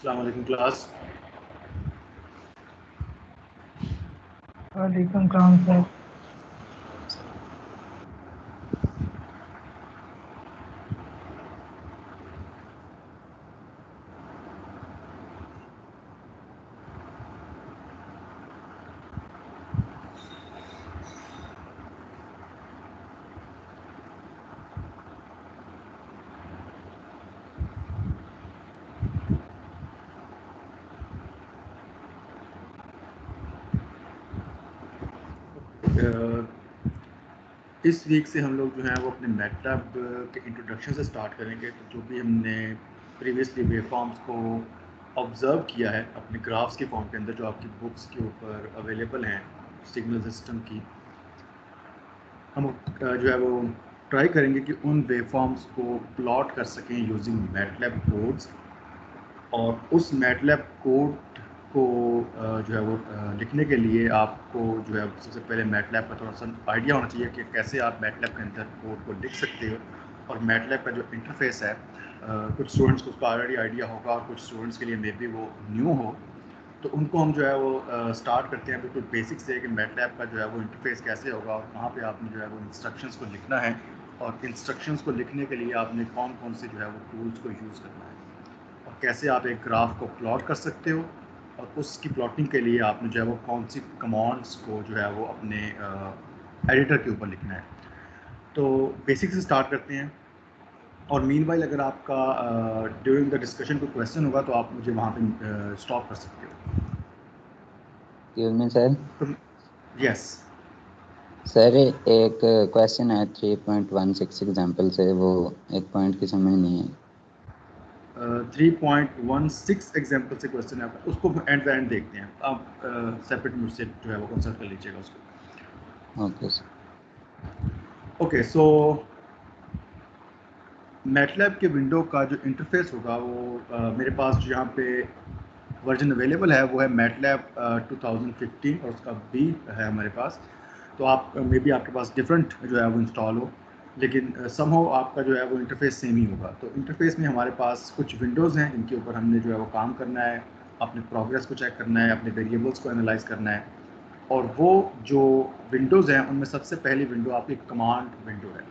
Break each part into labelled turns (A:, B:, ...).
A: अस्सलाम वालेकुम क्लास।
B: वालेकुम सलाम सर।
A: इस वीक से हम लोग जो हैं वो अपने मैटलैब के इंट्रोडक्शन से स्टार्ट करेंगे। तो जो भी हमने प्रीवियसली वेवफॉर्म्स को ऑब्ज़र्व किया है अपने ग्राफ्स के फॉर्म के अंदर जो आपकी बुक्स के ऊपर अवेलेबल हैं सिग्नल सिस्टम की, हम जो है वो ट्राई करेंगे कि उन वेवफॉर्म्स को प्लॉट कर सकें यूजिंग मैटलैब कोड्स। और उस मैटलैब कोड को जो है वो लिखने के लिए आपको जो है सबसे पहले मैटलैब का थोड़ा सा आइडिया होना चाहिए कि कैसे आप मैटलैब के अंदर कोड को लिख सकते हो। और मैटलैब का जो इंटरफेस है, कुछ स्टूडेंट्स को उसका ऑलरेडी आइडिया होगा और कुछ स्टूडेंट्स के लिए मे बी वो न्यू हो। तो उनको हम जो है वो स्टार्ट करते हैं बिल्कुल बेसिक से कि मैटलैब का जो है वो इंटरफेस कैसे होगा और कहाँ पे आपने जो है वो इंस्ट्रक्शंस को लिखना है, और इंस्ट्रक्शंस को लिखने के लिए आपने कौन कौन से जो है वो टूल्स को यूज़ करना है, और कैसे आप एक ग्राफ को प्लॉट कर सकते हो। और उसकी प्लॉटिंग के लिए आपने जो है वो कौन सी कमांड्स को जो है वो अपने एडिटर के ऊपर लिखना है। तो बेसिक से स्टार्ट करते हैं। और मीनवाइल अगर आपका ड्यूरिंग द डिस्कशन कोई क्वेश्चन होगा तो आप मुझे वहाँ पे स्टॉप कर सकते हो।
B: Excuse me sir.
A: तो यस
B: सर एक क्वेश्चन है 3.16 एग्जांपल से, वो एक पॉइंट की समझ नहीं है।
A: 3.16 एग्जाम्पल से क्वेश्चन है आपका, उसको एंड टू एंड देखते हैं। आप सेपरेट मुझसे जो है वो कंसल्ट कर लीजिएगा उसको।
B: Okay sir.
A: ओके, सो मैटलैब के विंडो का जो इंटरफेस होगा वो मेरे पास जो यहाँ पे वर्जन अवेलेबल है वो है मैटलैब 2015 और उसका बी है हमारे पास। तो आप मे बी आपके पास डिफरेंट जो है वो इंस्टॉल हो, लेकिन समहाउ आपका जो है वो इंटरफेस सेम ही होगा। तो इंटरफेस में हमारे पास कुछ विंडोज़ हैं जिनके ऊपर हमने जो है वो काम करना है, अपने प्रोग्रेस को चेक करना है, अपने वेरिएबल्स को एनालाइज करना है। और वो जो विंडोज़ हैं उनमें सबसे पहली विंडो आपकी कमांड विंडो है।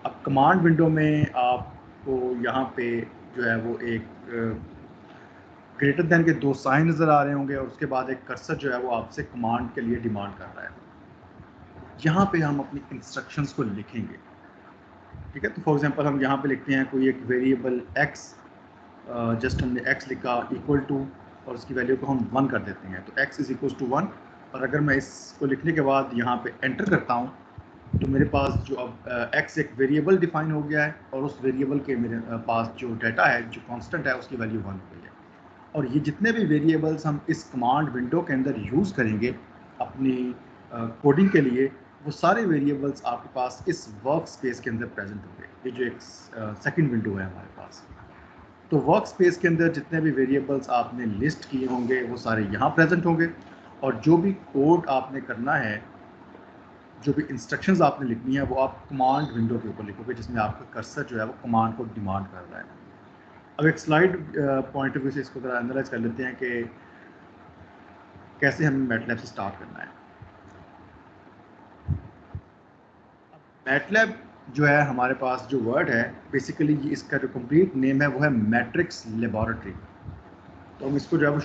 A: अब कमांड विंडो में आपको यहाँ पे जो है वो एक ग्रेटर देन के दो साइन नज़र आ रहे होंगे, और उसके बाद एक कर्सर जो है वो आपसे कमांड के लिए डिमांड कर रहा है। यहाँ पे हम अपनी इंस्ट्रक्शंस को लिखेंगे, ठीक है। तो फॉर एग्जांपल हम यहाँ पे लिखते हैं कोई एक वेरिएबल x, जस्ट हमने x लिखा इक्वल टू, और उसकी वैल्यू को हम 1 कर देते हैं। तो x इज इक्वल टू 1। और अगर मैं इसको लिखने के बाद यहाँ पे एंटर करता हूँ तो मेरे पास जो अब x एक वेरिएबल डिफाइन हो गया है, और उस वेरिएबल के मेरे पास जो डाटा है, जो कांस्टेंट है, उसकी वैल्यू 1 हो गई है। और ये जितने भी वेरिएबल्स हम इस कमांड विंडो के अंदर यूज़ करेंगे अपनी कोडिंग के लिए, वो सारे वेरिएबल्स आपके पास इस वर्क स्पेस के अंदर प्रेजेंट होंगे। ये जो एक सेकंड विंडो है हमारे पास, तो वर्क स्पेस के अंदर जितने भी वेरिएबल्स आपने लिस्ट किए होंगे वो सारे यहाँ प्रेजेंट होंगे। और जो भी कोड आपने करना है, जो भी इंस्ट्रक्शंस आपने लिखनी है, वो आप कमांड विंडो के ऊपर लिखोगे, जिसमें आपका कर्सर जो है वो कमांड को डिमांड कर रहा है। अब एक स्लाइड पॉइंट ऑफ व्यू से इसको ज़रा एनालाइज कर लेते हैं कि कैसे हमें मैटलैब से स्टार्ट करना है। मैटलैब जो है हमारे पास जो वर्ड है, बेसिकली ये इसका जो कंप्लीट नेम है वो है मैट्रिक्स लेबोरेटरी। तो हम इसको जो है वो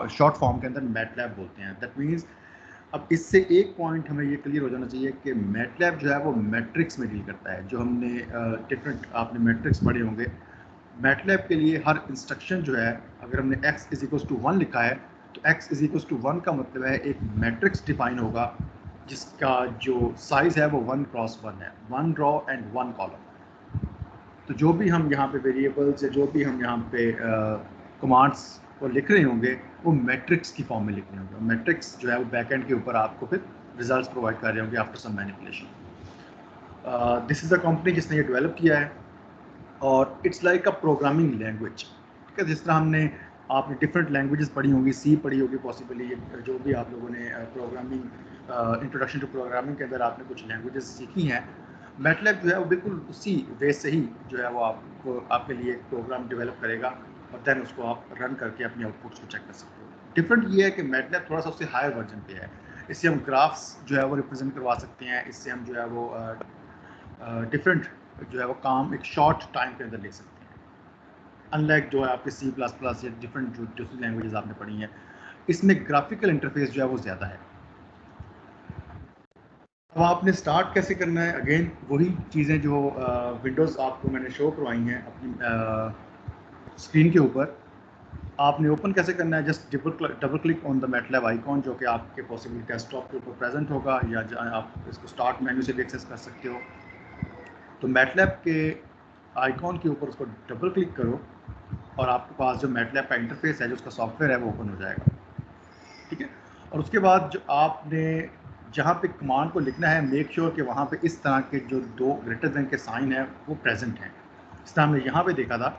A: शॉर्ट फॉर्म के अंदर मैटलैब बोलते हैं। दैट मीन्स अब इससे एक पॉइंट हमें ये क्लियर हो जाना चाहिए कि मैटलैब जो है वो मैट्रिक्स में डील करता है। जो हमने डिफरेंट आपने मैट्रिक्स पढ़े होंगे, मैटलैब के लिए हर इंस्ट्रक्शन जो है, अगर हमने x इज इक्वल टू 1 लिखा है तो x इज इक्वल टू 1 का मतलब है एक मैट्रिक्स डिफाइन होगा जिसका जो साइज है वो 1 क्रॉस 1 है, 1 रो एंड 1 कॉलम। तो जो भी हम यहाँ पे वेरिएबल्स या जो भी हम यहाँ पे कमांड्स को लिख रहे होंगे वो मैट्रिक्स की फॉर्म में लिख रहे होंगे। मैट्रिक्स जो है वो बैकएंड के ऊपर आपको फिर रिजल्ट्स प्रोवाइड कर रहे होंगे after some manipulation. This is the company जिसने ये डेवलप किया है, और it's like a programming language, ठीक है। जिस तरह हमने आपने डिफरेंट लैंग्वेजेस पढ़ी होंगी, सी पढ़ी होगी पॉसिबली, जो भी आप लोगों ने प्रोग्रामिंग इंट्रोडक्शन टू प्रोग्रामिंग के अंदर आपने कुछ लैंग्वेजेस सीखी हैं, मैटलैब जो है वो बिल्कुल उसी वे से ही जो है वो आपको आपके लिए एक प्रोग्राम डेवलप करेगा और देन उसको आप रन करके अपनी आउटपुट्स को चेक कर सकते हो। डिफरेंट ये है कि मैटलैब थोड़ा सा उससे हायर वर्जन पे है, इससे हम ग्राफ्स जो है वो रिप्रेजेंट करवा सकते हैं, इससे हम जो है वो डिफरेंट जो है वो काम एक शॉर्ट टाइम के अंदर ले सकते हैं, अनलाइक जो है आपके C++ या डिफरेंट जो दूसरी लैंग्वेजेस आपने पढ़ी हैं, इसमें ग्राफिकल इंटरफेस जो है वो ज़्यादा है। अब आपने स्टार्ट कैसे करना है, अगेन वही चीज़ें जो विंडोज़ आपको मैंने शो करवाई हैं अपनी स्क्रीन के ऊपर। आपने ओपन कैसे करना है, just double click on the MATLAB icon जो कि आपके पॉसिबली डेस्कटॉप के ऊपर प्रेजेंट होगा, या आप इसको स्टार्ट मेन्यू से भी एक्सेस कर सकते हो। तो मैटलैब के आइकॉन के ऊपर उसको डबल क्लिक करो और आपके पास जो मैटलैब का इंटरफेस है, जो उसका सॉफ्टवेयर है, वो ओपन हो जाएगा। ठीक है, और उसके बाद जो आपने जहाँ पे कमांड को लिखना है, मेक श्योर कि वहाँ पे इस तरह के जो दो ग्रेटर देन के साइन है वो प्रेजेंट हैं। इस तरह हमने यहाँ पे देखा था।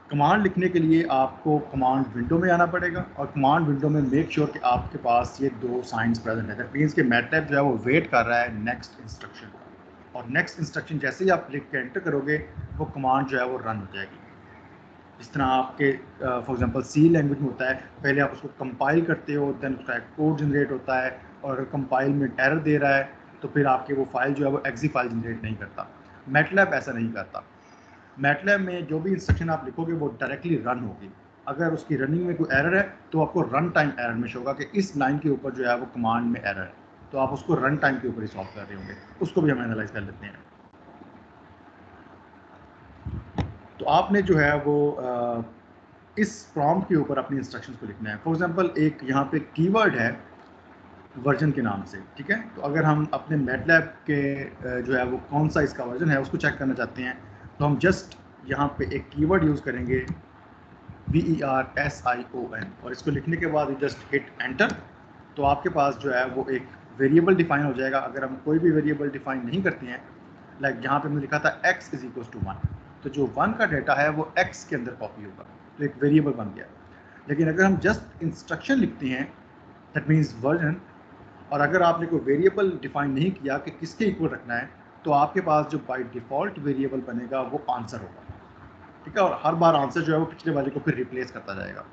A: कमांड लिखने के लिए आपको कमांड विंडो में आना पड़ेगा और कमांड विंडो में मेक श्योर कि आपके पास ये दो साइंस प्रेजेंट है। दैट मीन्स कि मैटलैब जो है वो वेट कर रहा है नेक्स्ट इंस्ट्रक्शन का, और नेक्स्ट इंस्ट्रक्शन जैसे ही आप लिख के एंटर करोगे वो कमांड जो है वो रन हो जाएगी। जिस तरह आपके फॉर एग्जांपल C लैंग्वेज में होता है, पहले आप उसको कंपाइल करते हो, देन उसका एक कोड जनरेट होता है, और अगर कंपाइल में एरर दे रहा है तो फिर आपके वो फाइल जो है वो एक्जी फाइल जनरेट नहीं करता। मैटलैब ऐसा नहीं करता। मैटलैब में जो भी इंस्ट्रक्शन आप लिखोगे वो डायरेक्टली रन होगी। अगर उसकी रनिंग में कोई एरर है तो आपको रन टाइम एरर में शो होगा कि इस लाइन के ऊपर जो है वो कमांड में एरर है, तो आप उसको रन टाइम के ऊपर ही सॉल्व कर रहे होंगे। उसको भी हम एनालाइज कर लेते हैं। तो आपने जो है वो इस प्रॉम्प्ट के ऊपर अपनी इंस्ट्रक्शंस को लिखना है। फॉर एग्जांपल एक यहाँ पे कीवर्ड है वर्जन के नाम से, ठीक है। तो अगर हम अपने मैटलैब के जो है वो कौन सा इसका वर्जन है उसको चेक करना चाहते हैं, तो हम जस्ट यहाँ पे एक कीवर्ड यूज़ करेंगे VERSION, और इसको लिखने के बाद जस्ट हिट एंटर। तो आपके पास जो है वो एक वेरिएबल डिफाइन हो जाएगा। अगर हम कोई भी वेरिएबल डिफाइन नहीं करते हैं, लाइक यहाँ पे हमने लिखा था x = 1, तो जो 1 का डाटा है वो x के अंदर कॉपी होगा, तो एक वेरिएबल बन गया। लेकिन अगर हम जस्ट इंस्ट्रक्शन लिखते हैं, दैट मीन्स वर्जन, और अगर आपने कोई वेरिएबल डिफाइन नहीं किया कि किसके इक्वल रखना है, तो आपके पास जो बाय डिफ़ॉल्ट वेरिएबल बनेगा वो आंसर होगा, ठीक है। और हर बार आंसर जो है वो पिछले वाले को फिर रिप्लेस करता जाएगा।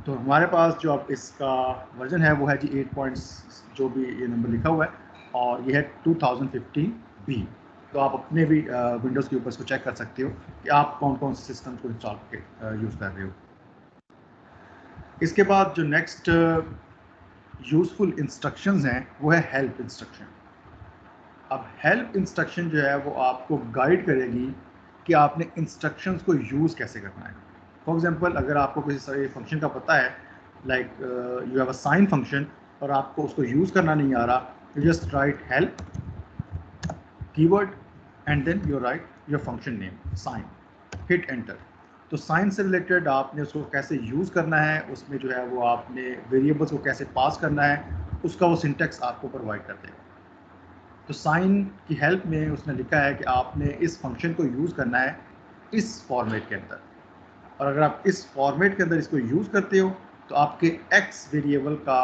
A: तो हमारे पास जो अब इसका वर्जन है वो है जी 8 पॉइंट्स, जो भी ये नंबर लिखा हुआ है, और ये है 2015B। तो आप अपने भी विंडोज़ के ऊपर इसको चेक कर सकते हो कि आप कौन कौन से सिस्टम को इंस्टॉल करके यूज़ कर रहे हो। इसके बाद जो नेक्स्ट यूज़फुल इंस्ट्रक्शंस हैं वो है हेल्प इंस्ट्रक्शन। अब हेल्प इंस्ट्रक्शन जो है वो आपको गाइड करेगी कि आपने इंस्ट्रक्शंस को यूज़ कैसे करना है। फॉर एग्जांपल अगर आपको किसी फंक्शन का पता है, like you have a sine function, और आपको उसको यूज़ करना नहीं आ रहा, you just write help keyword and then you write your function name sine, hit enter. तो साइन से रिलेटेड आपने उसको कैसे यूज़ करना है, उसमें जो है वो आपने वेरिएबल्स को कैसे पास करना है, उसका वो सिंटेक्स आपको प्रोवाइड कर देगा। तो साइन की हेल्प में उसने लिखा है कि आपने इस फंक्शन को यूज़ करना है इस फॉर्मेट के अंदर, और अगर आप इस फॉर्मेट के अंदर इसको यूज़ करते हो तो आपके x वेरिएबल का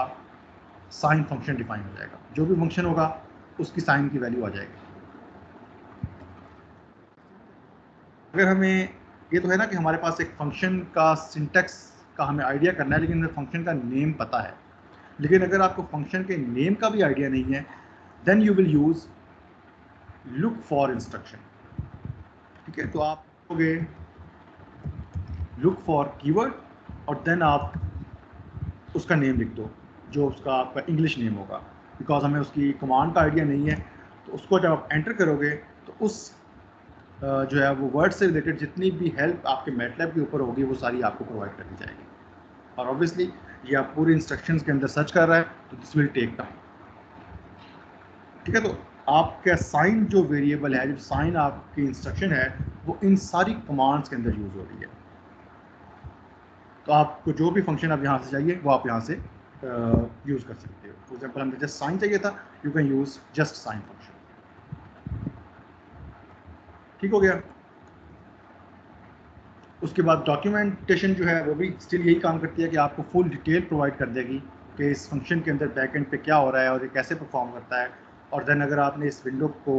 A: साइन फंक्शन डिफाइन हो जाएगा। जो भी फंक्शन होगा उसकी साइन की वैल्यू आ जाएगी। अगर हमें ये तो है ना कि हमारे पास एक फंक्शन का सिंटेक्स का हमें आइडिया करना है, लेकिन हमें फंक्शन का नेम पता है। लेकिन अगर आपको फंक्शन के नेम का भी आइडिया नहीं है, then you will use look for instruction, ठीक है। तो आप कहोगे लुक फॉर कीवर्ड और देन आप उसका नेम लिख दो जो उसका आपका इंग्लिश नेम होगा, बिकॉज हमें उसकी कमांड का आइडिया नहीं है। तो उसको जब आप एंटर करोगे तो उस जो है वो वर्ड से रिलेटेड जितनी भी हेल्प आपके मैटलैब के ऊपर होगी वो सारी आपको प्रोवाइड कर दी जाएगी। और ऑब्वियसली ये आप पूरे इंस्ट्रक्शंस के अंदर सर्च कर रहा है तो दिस विल टेक टाइम, ठीक है। तो आपका साइन जो वेरिएबल है, जो साइन आपकी इंस्ट्रक्शन है, वो इन सारी कमांड्स के अंदर यूज़ हो रही है। तो आपको जो भी फंक्शन आप यहाँ से चाहिए वो आप यहाँ से यूज़ कर सकते हो। फॉर एग्जाम्पल हमें जस्ट साइन चाहिए था, you can use just sine function, ठीक हो गया। उसके बाद डॉक्यूमेंटेशन जो है वो भी स्टिल यही काम करती है कि आपको फुल डिटेल प्रोवाइड कर देगी कि इस फंक्शन के अंदर बैकएंड पे क्या हो रहा है और ये कैसे परफॉर्म करता है। और देन अगर आपने इस विंडो को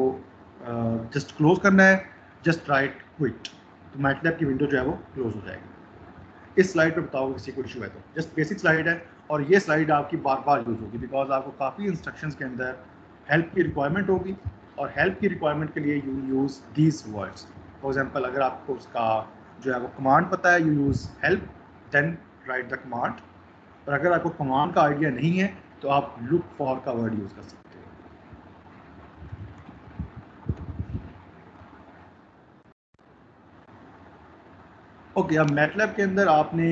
A: जस्ट क्लोज करना है, जस्ट राइट क्विट, तो मैटलैब की विंडो जो है वो क्लोज हो जाएगी। इस स्लाइड पे बताओ किसी को इशू है तो, जस्ट बेसिक स्लाइड है और ये स्लाइड आपकी बार बार यूज होगी बिकॉज आपको काफ़ी इंस्ट्रक्शंस के अंदर हेल्प की रिक्वायरमेंट होगी और हेल्प की रिक्वायरमेंट के लिए you use these words. For example अगर आपको उसका जो है वो कमांड पता है, you use help then write the command, और अगर आपको कमांड का आइडिया नहीं है तो आप लुक फॉर का वर्ड यूज़ कर सकते हो। ओके, अब मैटलैब के अंदर आपने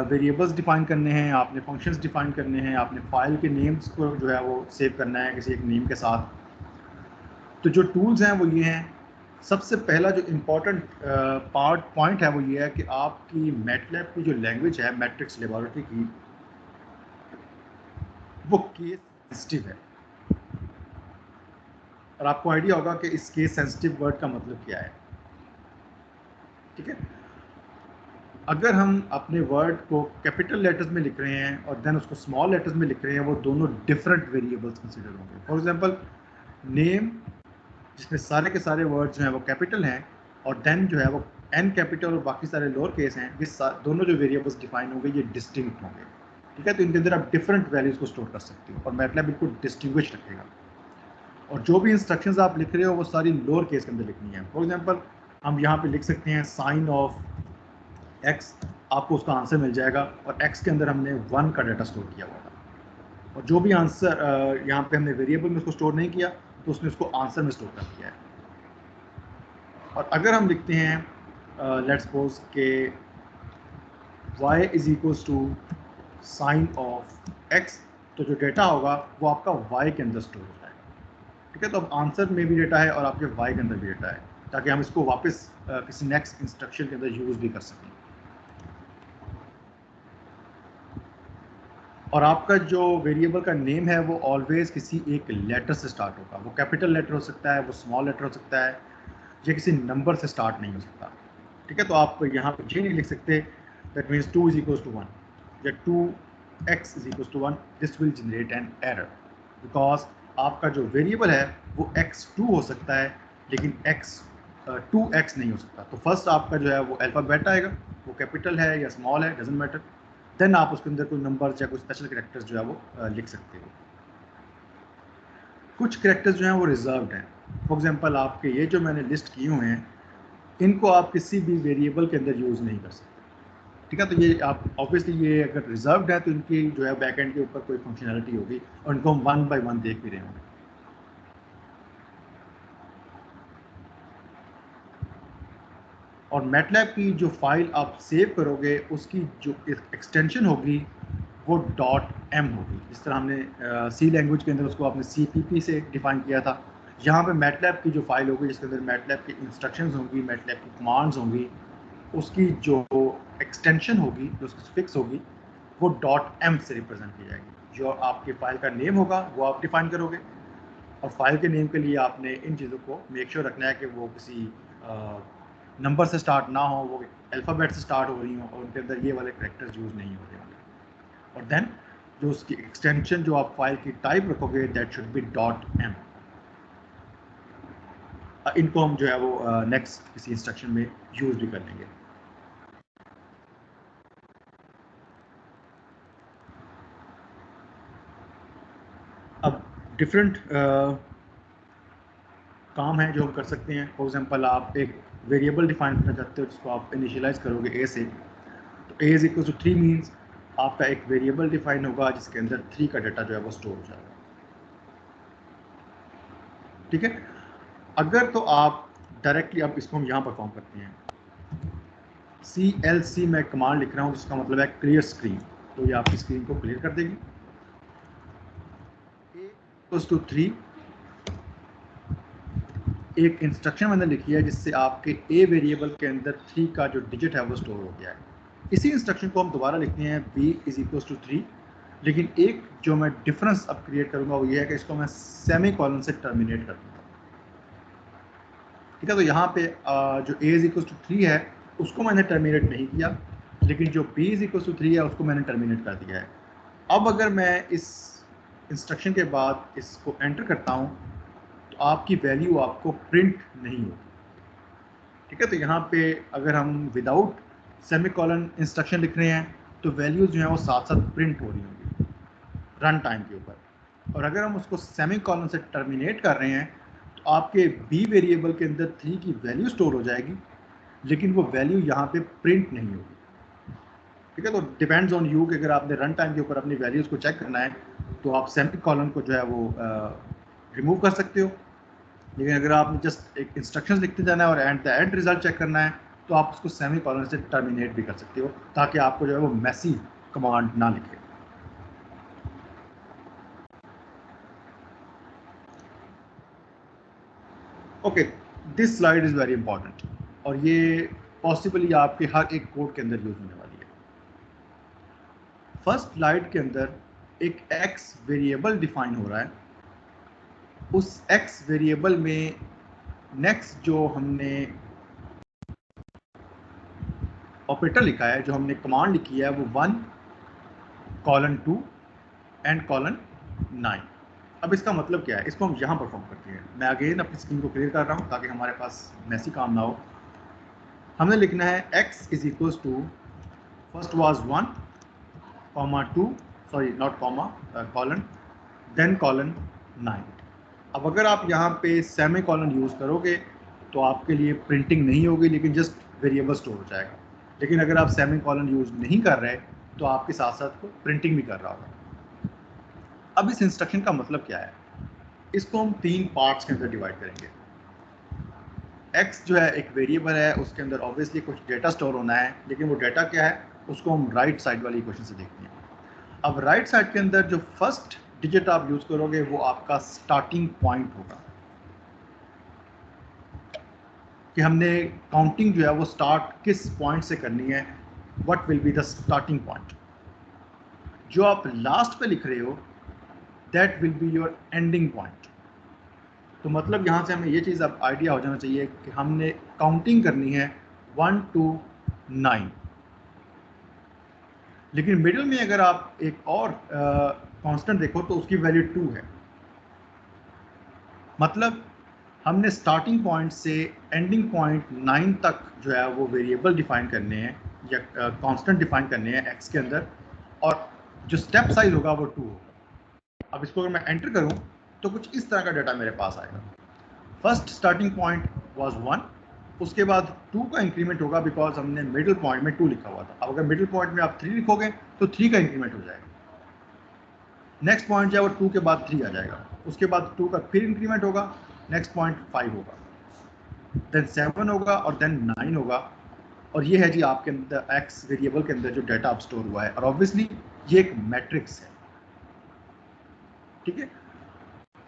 A: वेरिएबल्स डिफाइन करने हैं, आपने फंक्शंस डिफाइन करने हैं, आपने फाइल के नेम्स को जो है वो सेव करना है किसी एक नेम के साथ। तो जो टूल्स हैं वो ये हैं। सबसे पहला जो इम्पोर्टेंट पॉइंट है वो ये है कि आपकी मैटलैब की जो लैंग्वेज है मैट्रिक्स लेबोरेटरी की, वो केस सेंसिटिव है। और आपको आइडिया होगा कि इस केस सेंसिटिव वर्ड का मतलब क्या है। ठीक है, अगर हम अपने वर्ड को कैपिटल लेटर्स में लिख रहे हैं और देन उसको स्मॉल लेटर्स में लिख रहे हैं, वो दोनों डिफरेंट वेरिएबल्स कंसिडर होंगे। फॉर एग्जांपल नेम, जिसमें सारे के सारे वर्ड जो हैं वो कैपिटल हैं, और देन जो है वो एन कैपिटल और बाकी सारे लोअर केस हैं, ये दोनों जो वेरिएबल्स डिफाइन होंगे ये डिस्टिंक्ट होंगे। ठीक है, तो इनके अंदर आप डिफरेंट वैल्यूज़ को स्टोर कर सकते हो और मैटलैब बिल्कुल डिस्टिंग्विश रखेगा। और जो भी इंस्ट्रक्शंस आप लिख रहे हो वो सारी लोअर केस के अंदर लिखनी है। फॉर एग्जांपल हम यहाँ पे लिख सकते हैं साइन ऑफ एक्स, आपको उसका आंसर मिल जाएगा और एक्स के अंदर हमने 1 का डाटा स्टोर किया हुआ था, और जो भी आंसर यहाँ पे हमने वेरिएबल में उसको स्टोर नहीं किया तो उसने उसको आंसर में स्टोर कर दिया है। और अगर हम लिखते हैं लेट्स सपोज के y is equals to sine of x, तो जो डेटा होगा वो आपका y के अंदर स्टोर हो जाएगा। ठीक है, तो अब आंसर में भी डेटा है और आपके y के अंदर भी डेटा है, ताकि हम इसको वापस किसी नेक्स्ट इंस्ट्रक्शन के अंदर यूज़ भी कर सकें। और आपका जो वेरिएबल का नेम है वो ऑलवेज किसी एक लेटर से स्टार्ट होगा। वो कैपिटल लेटर हो सकता है, वो स्मॉल लेटर हो सकता है, ये किसी नंबर से स्टार्ट नहीं हो सकता। ठीक है, तो आप यहाँ पर ये नहीं लिख सकते that means 2 is equals to 1 या 2x is equals to 1, this will generate an error, because आपका जो वेरिएबल है वो x2 हो सकता है लेकिन 2x नहीं हो सकता। तो फर्स्ट आपका जो है वो अल्फ़ाबेट आएगा, वो कैपिटल है या स्मॉल है, डजेंट मैटर, देन आप उसके अंदर कोई नंबर्स या कोई स्पेशल कैरेक्टर्स जो है वो लिख सकते हो। कुछ कैरेक्टर्स जो हैं वो रिजर्व्ड हैं। फॉर एग्जांपल आपके ये जो मैंने लिस्ट किए हुए हैं, इनको आप किसी भी वेरिएबल के अंदर यूज़ नहीं कर सकते। ठीक है, तो ये आप ऑब्वियसली ये अगर रिजर्व्ड है तो इनकी जो है बैकएंड के ऊपर कोई फंक्शनैलिटी होगी और इनको हम 1 बाय 1 देख भी रहे होंगे। और मैटलैब की जो फाइल आप सेव करोगे उसकी जो एक्सटेंशन होगी वो .m होगी। जिस तरह हमने सी लैंग्वेज के अंदर उसको आपने CPP से डिफाइन किया था, यहाँ पे मैटलैब की जो फाइल होगी जिसके अंदर मैटलैब की इंस्ट्रक्शंस होंगी, मैटलैब की कमांड्स होंगी, उसकी जो एक्सटेंशन होगी, जो उसकी फिक्स होगी, वो .m से रिप्रेजेंट की जाएगी। जो आपकी फाइल का नेम होगा वो आप डिफाइन करोगे, और फाइल के नेम के लिए आपने इन चीज़ों को मेक श्योर रखना है कि वो किसी नंबर से स्टार्ट ना हो, वो अल्फ़ाबेट से स्टार्ट हो रही हो और उनके अंदर ये वाले कैरेक्टर्स यूज़ नहीं हो रहे होंगे। और देन जो उसकी एक्सटेंशन जो आप फाइल की टाइप रखोगे दैट शुड बी .m। इनको हम जो है वो नेक्स्ट किसी इंस्ट्रक्शन में यूज़ भी कर लेंगे। अब डिफरेंट काम है जो हम कर सकते हैं। फॉर एग्जांपल आप एक वेरिएबल डिफाइन करना चाहते हो जिसको आप इनिशियलाइज करोगे ए से, तो ए इज इक्वल टू 3 मीन्स आपका एक वेरिएबल डिफाइन होगा जिसके अंदर 3 का डाटा जो है वो स्टोर हो जाएगा। ठीक है, अगर तो आप डायरेक्टली अब इसको हम यहाँ परफॉर्म करते हैं, CLC मैं कमांड लिख रहा हूँ जिसका मतलब है क्लियर स्क्रीन, तो ये आपकी स्क्रीन को क्लियर कर देगी। a इक्वल्स टू 3 एक इंस्ट्रक्शन मैंने लिखी है जिससे आपके ए वेरिएबल के अंदर 3 का जो डिजिट है वो स्टोर हो गया है। इसी इंस्ट्रक्शन को हम दोबारा लिखते हैं b इज इक्वल टू 3, लेकिन एक जो मैं डिफरेंस अब क्रिएट करूंगा वो ये है कि इसको मैं सेमी कॉलन से टर्मिनेट कर दूंगा। ठीक है, तो यहाँ पे जो a इज इक्वल टू 3 है उसको मैंने टर्मिनेट नहीं किया, लेकिन जो b इज इक्वल टू 3 है उसको मैंने टर्मिनेट कर दिया है। अब अगर मैं इस इंस्ट्रक्शन के बाद इसको एंटर करता हूँ तो आपकी वैल्यू आपको प्रिंट नहीं होगी। ठीक है। तो यहाँ पे अगर हम विदाउट सेमीकोलन इंस्ट्रक्शन लिख रहे हैं तो वैल्यूज जो है वो साथ साथ प्रिंट हो रही होंगी रन टाइम के ऊपर, और अगर हम उसको सेमीकोलन से टर्मिनेट कर रहे हैं तो आपके बी वेरिएबल के अंदर 3 की वैल्यू स्टोर हो जाएगी, लेकिन वो वैल्यू यहाँ पे प्रिंट नहीं होगी। ठीक है। तो डिपेंड्स ऑन यू कि अगर आपने रन टाइम के ऊपर अपनी वैल्यूज़ को चेक करना है तो आप सेमीकोलन को जो है वो रिमूव कर सकते हो, लेकिन अगर आपने जस्ट एक इंस्ट्रक्शंस लिखते जाना है और and the end result check करना है तो आप उसको सेमीकोलन से टर्मिनेट भी कर सकते हो, ताकि आपको जो है वो मैसी कमांड ना लिखे। Okay, this slide is very important, और ये पॉसिबली आपके हर एक कोड के अंदर यूज होने वाली है। फर्स्ट स्लाइड के अंदर एक एक्स वेरिएबल डिफाइन हो रहा है, उस एक्स वेरिएबल में नेक्स्ट जो हमने ऑपरेटर लिखा है, जो हमने कमांड लिखी है, वो 1:2 एंड 9। अब इसका मतलब क्या है, इसको हम यहाँ परफॉर्म करते हैं। मैं अगेन अपनी स्क्रीन को क्लियर कर रहा हूँ ताकि हमारे पास मैसी काम ना हो। हमने लिखना है x is equals to first was 1, 2, sorry not comma, colon, then colon 9। अब अगर आप यहाँ पे सेमी कॉलन यूज़ करोगे तो आपके लिए प्रिंटिंग नहीं होगी, लेकिन जस्ट वेरिएबल स्टोर हो जाएगा। लेकिन अगर आप सेमी कॉलन यूज़ नहीं कर रहे तो आपके साथ साथ को प्रिंटिंग भी कर रहा होगा। अब इस इंस्ट्रक्शन का मतलब क्या है, इसको हम 3 पार्ट्स के अंदर डिवाइड करेंगे। x जो है एक वेरिएबल है, उसके अंदर ऑब्वियसली कुछ डेटा स्टोर होना है, लेकिन वो डेटा क्या है उसको हम राइट साइड वाली इक्वेशन से देखते हैं। अब राइट साइड के अंदर जो फर्स्ट डिजिट आप यूज करोगे वो आपका स्टार्टिंग पॉइंट होगा, कि हमने काउंटिंग जो है वो स्टार्ट किस पॉइंट से करनी है, what will be the starting point. जो आप लास्ट पे लिख रहे हो that will be your ending point. तो मतलब यहाँ से हमें ये चीज़ अब आइडिया हो जाना चाहिए कि हमने काउंटिंग करनी है 1 to 9, लेकिन मिडिल में अगर आप एक और कांस्टेंट देखो तो उसकी वैल्यू 2 है। मतलब हमने स्टार्टिंग पॉइंट से एंडिंग पॉइंट 9 तक जो है वो वेरिएबल डिफाइन करने हैं या कांस्टेंट डिफाइन करने हैं एक्स के अंदर, और जो स्टेप साइज होगा वो 2 होगा। अब इसको अगर मैं एंटर करूं तो कुछ इस तरह का डाटा मेरे पास आएगा। फर्स्ट स्टार्टिंग पॉइंट वाज 1, उसके बाद 2 का इंक्रीमेंट होगा बिकॉज हमने मिडिल पॉइंट में 2 लिखा हुआ था। अब अगर मिडिल पॉइंट में आप 3 लिखोगे तो 3 का इंक्रीमेंट हो जाएगा। नेक्स्ट पॉइंट जो है वो 2 के बाद 3 आ जाएगा, उसके बाद 2 का फिर इंक्रीमेंट होगा, नेक्स्ट पॉइंट 5 होगा, देन 7 होगा और देन 9 होगा। और ये है जी आपके अंदर एक्स वेरिएबल के अंदर जो डाटा अब स्टोर हुआ है, और ऑब्वियसली ये एक मैट्रिक्स है। ठीक है।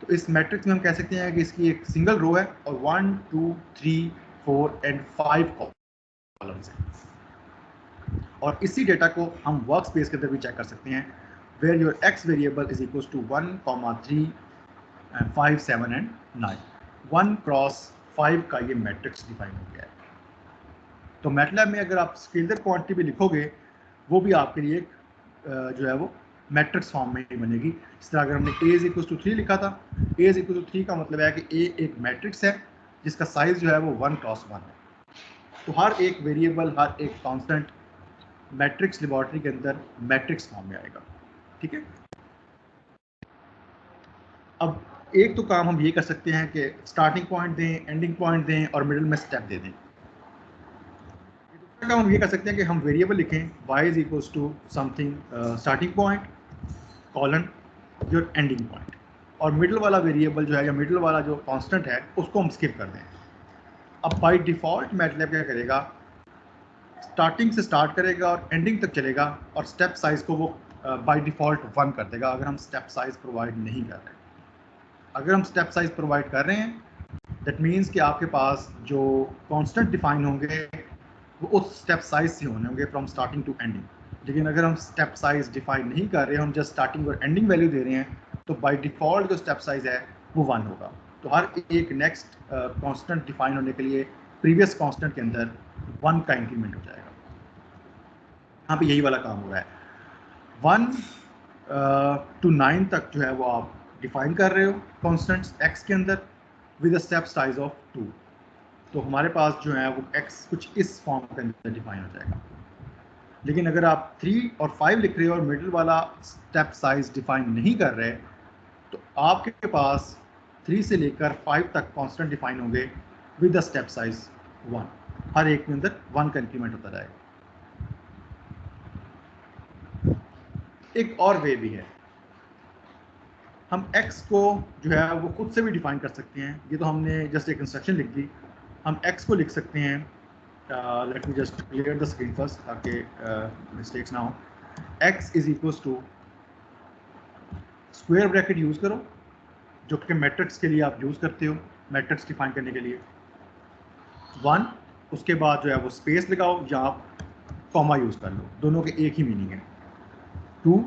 A: तो इस मैट्रिक्स में हम कह सकते हैं कि इसकी एक सिंगल रो है और 1, 2, 3, 4 एंड 5 कॉलम्स हैं। और इसी डेटा को हम वर्क स्पेस के अंदर भी चेक कर सकते हैं, where your x variable is equal to 1, 3, 5, 7 and 9। 1 cross 5 का ये मैट्रिक्स डिफाइन हो गया है। तो मैटलैब में अगर आप स्केलर क्वांटिटी भी लिखोगे वो भी आपके लिए जो है वो मैट्रिक्स फॉर्म में ही बनेगी। इस तरह अगर हमने a इज इक्वल टू 3 लिखा था, a इज इक्वल टू 3 का मतलब है कि a एक मैट्रिक्स है जिसका साइज जो है वो 1 क्रॉस 1 है। तो हर एक वेरिएबल, हर एक कांस्टेंट मैट्रिक्स लेबोरेटरी के अंदर मैट्रिक्स फॉर्म में आएगा। ठीक है। अब एक तो काम हम ये कर सकते हैं कि स्टार्टिंग पॉइंट दें, एंडिंग पॉइंट दें और मिडिल में स्टेप दे दें। दूसरा काम हम ये कर सकते हैं कि हम वेरिएबल लिखें y is equals to something starting point colon your ending point, और मिडिल वाला वेरिएबल जो है या मिडिल वाला जो कांस्टेंट है उसको हम स्किप कर दें। अब बाय डिफ़ॉल्ट मैटलैब क्या करेगा, स्टार्टिंग से स्टार्ट करेगा और एंडिंग तक चलेगा, और स्टेप साइज को वो बाय डिफ़ॉल्ट 1 कर देगा अगर हम स्टेप साइज प्रोवाइड नहीं कर रहे। अगर हम स्टेप साइज प्रोवाइड कर रहे हैं दैट मीन्स कि आपके पास जो कांस्टेंट डिफाइन होंगे वो उस स्टेप साइज से होंगे फ्रॉम स्टार्टिंग टू एंडिंग। लेकिन अगर हम स्टेप साइज डिफाइन नहीं कर रहे, हम जस्ट स्टार्टिंग और एंडिंग वैल्यू दे रहे हैं, तो बाय डिफ़ॉल्ट जो स्टेप साइज है वो 1 होगा। तो हर एक नेक्स्ट कांस्टेंट डिफाइन होने के लिए प्रीवियस कांस्टेंट के अंदर 1 का इंक्रीमेंट हो जाएगा। यहाँ पे यही वाला काम हो रहा है। 1 to 9 तक जो है वो आप डिफाइन कर रहे हो कांस्टेंट्स x के अंदर with a step size of 2। तो हमारे पास जो है वो x कुछ इस फॉर्म के अंदर डिफाइन हो जाएगा। लेकिन अगर आप 3 और 5 लिख रहे हो और मिडिल वाला स्टेप साइज डिफाइन नहीं कर रहे, तो आपके पास 3 से लेकर 5 तक कांस्टेंट डिफाइन होंगे विद द स्टेप साइज 1। हर एक के अंदर 1 का इंक्रीमेंट होता जाएगा। एक और वे भी है, हम x को जो है वो खुद से भी डिफाइन कर सकते हैं। ये तो हमने जस्ट एक इंस्ट्रक्शन लिख दी। हम x को लिख सकते हैं, let me just clear the screen first ताकि मिस्टेक्स ना हो। x is equals to square bracket use करो, जो कि मैट्रिक्स के लिए आप यूज करते हो, मैट्रिक्स डिफाइन करने के लिए 1, उसके बाद जो है वो स्पेस लगाओ या आप कॉमा यूज कर लो, दोनों के एक ही मीनिंग है। 2,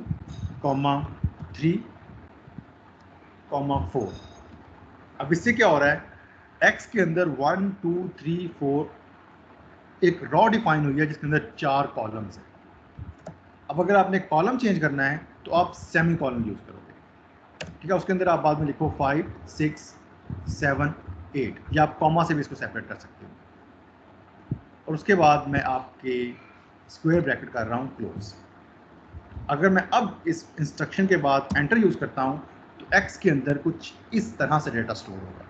A: 3, 4। अब इससे क्या हो रहा है, x के अंदर 1, 2, 3, 4 एक रॉ डिफाइन हुई है जिसके अंदर 4 कॉलम्स हैं। अब अगर आपने कॉलम चेंज करना है तो आप सेमी कॉलम यूज करोगे, ठीक है। उसके अंदर आप बाद में लिखो 5, 6, 7, 8, या आप कॉमा से भी इसको सेपरेट कर सकते हो। और उसके बाद मैं आपके स्क्वायर ब्रैकेट कर रहा हूँ क्लोज। अगर मैं अब इस इंस्ट्रक्शन के बाद एंटर यूज करता हूँ तो x के अंदर कुछ इस तरह से डेटा स्टोर होगा,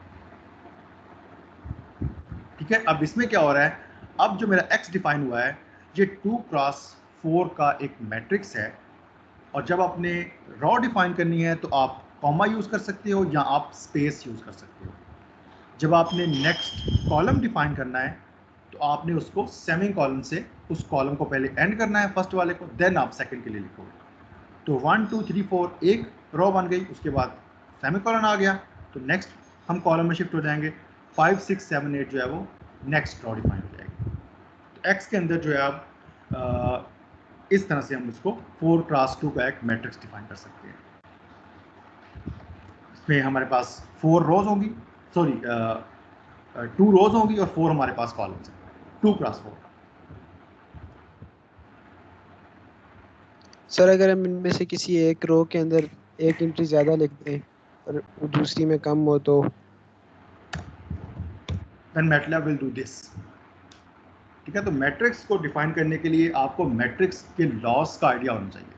A: ठीक है। अब इसमें क्या हो रहा है, अब जो मेरा x डिफाइन हुआ है ये 2x4 का एक मैट्रिक्स है। और जब आपने रॉ डिफाइन करनी है तो आप कॉमा यूज कर सकते हो या आप स्पेस यूज कर सकते हो। जब आपने नेक्स्ट कॉलम डिफाइन करना है तो आपने उसको सेमी कॉलम से उस कॉलम को पहले एंड करना है, फर्स्ट वाले को, देन आप सेकंड के लिए लिखोगे। तो 1, 2, 3, 4 एक रो बन गई, उसके बाद सेमी कॉलन आ गया तो नेक्स्ट हम कॉलम में शिफ्ट हो जाएंगे। 5, 6, 7, 8 जो है वो नेक्स्ट रो डिफाइन हो जाएगी। तो एक्स के अंदर जो है आप इस तरह से हम उसको 4x2 का एक मैट्रिक्स डिफाइन कर सकते हैं। इसमें हमारे पास 4 रोज होंगी, सॉरी 2 रोज होंगी और 4 हमारे पास कॉलम्स हैं, 2x4।
C: सर अगर हम इनमें से किसी एक रो के अंदर एक एंट्री ज़्यादा लिख दें और दूसरी में कम हो तो
A: then MATLAB will do this, ठीक है। तो मैट्रिक्स को डिफाइन करने के लिए आपको मैट्रिक्स के लॉस का आइडिया होना चाहिए,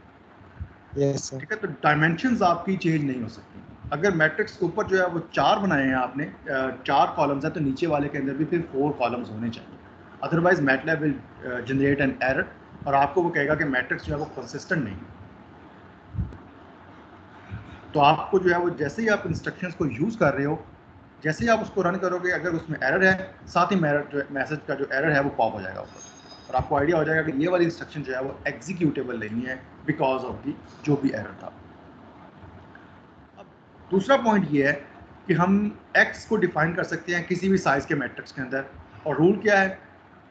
C: यस सर।
A: ठीक है। तो डायमेंशंस आपकी चेंज नहीं हो सकती। अगर मैट्रिक्स के ऊपर जो है वो 4 बनाए हैं आपने, 4 कॉलम्स है, तो नीचे वाले के अंदर भी फिर 4 कॉलम्स होने चाहिए, otherwise MATLAB will generate an error और आपको वो कहेगा कि मैट्रिक्स जो है वो कंसिस्टेंट नहीं है। तो आपको जो है वो जैसे ही आप इंस्ट्रक्शंस को यूज़ कर रहे हो, जैसे ही आप उसको रन करोगे, अगर उसमें एरर है, साथ ही मैसेज का जो एरर है वो पॉप हो जाएगा ऊपर और आपको आइडिया हो जाएगा कि ये वाली इंस्ट्रक्शन जो है वो एग्जीक्यूटेबल नहीं है बिकॉज ऑफ दी जो भी एरर था। अब दूसरा पॉइंट ये है कि हम x को डिफाइन कर सकते हैं किसी भी साइज के मैट्रिक्स के अंदर, और रूल क्या है,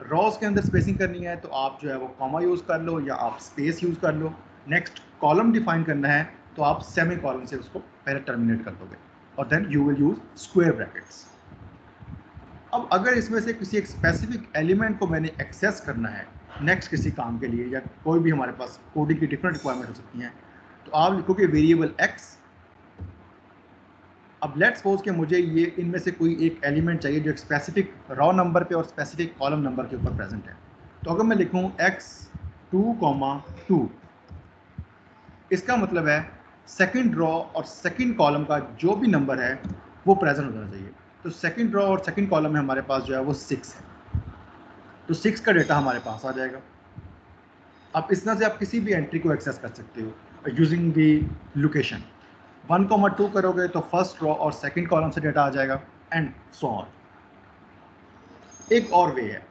A: रॉज के अंदर स्पेसिंग करनी है तो आप जो है वो कॉमा यूज़ कर लो या आप स्पेस यूज़ कर लो। नेक्स्ट कॉलम डिफाइन करना है तो आप सेमी कॉलम से उसको पहले टर्मिनेट कर दोगे और then you will use square brackets. अब अगर इसमें से किसी एक स्पेसिफिक एलिमेंट को मैंने एक्सेस करना है नेक्स्ट किसी काम के लिए, या कोई भी हमारे पास कोडिंग की डिफरेंट रिक्वायरमेंट हो सकती हैं, तो आप लिखोगे वेरिएबल x। अब लेट्स सपोज कि मुझे ये इनमें से कोई एक एलिमेंट चाहिए जो एक स्पेसिफिक रॉ नंबर पे और स्पेसिफिक कॉलम नंबर के ऊपर प्रेजेंट है। तो अगर मैं लिखूँ x 2, 2, इसका मतलब है सेकंड रॉ और सेकंड कॉलम का जो भी नंबर है वो प्रेजेंट होना चाहिए। तो सेकंड रॉ और सेकंड कॉलम में हमारे पास जो है वो 6 है, तो 6 का डेटा हमारे पास आ जाएगा। अब इस तरह से आप किसी भी एंट्री को एक्सेस कर सकते हो यूजिंग दी लोकेशन। 1, 2 करोगे तो फर्स्ट रॉ और सेकंड कॉलम से डेटा आ जाएगा एंड सो ऑन। एक और वे है,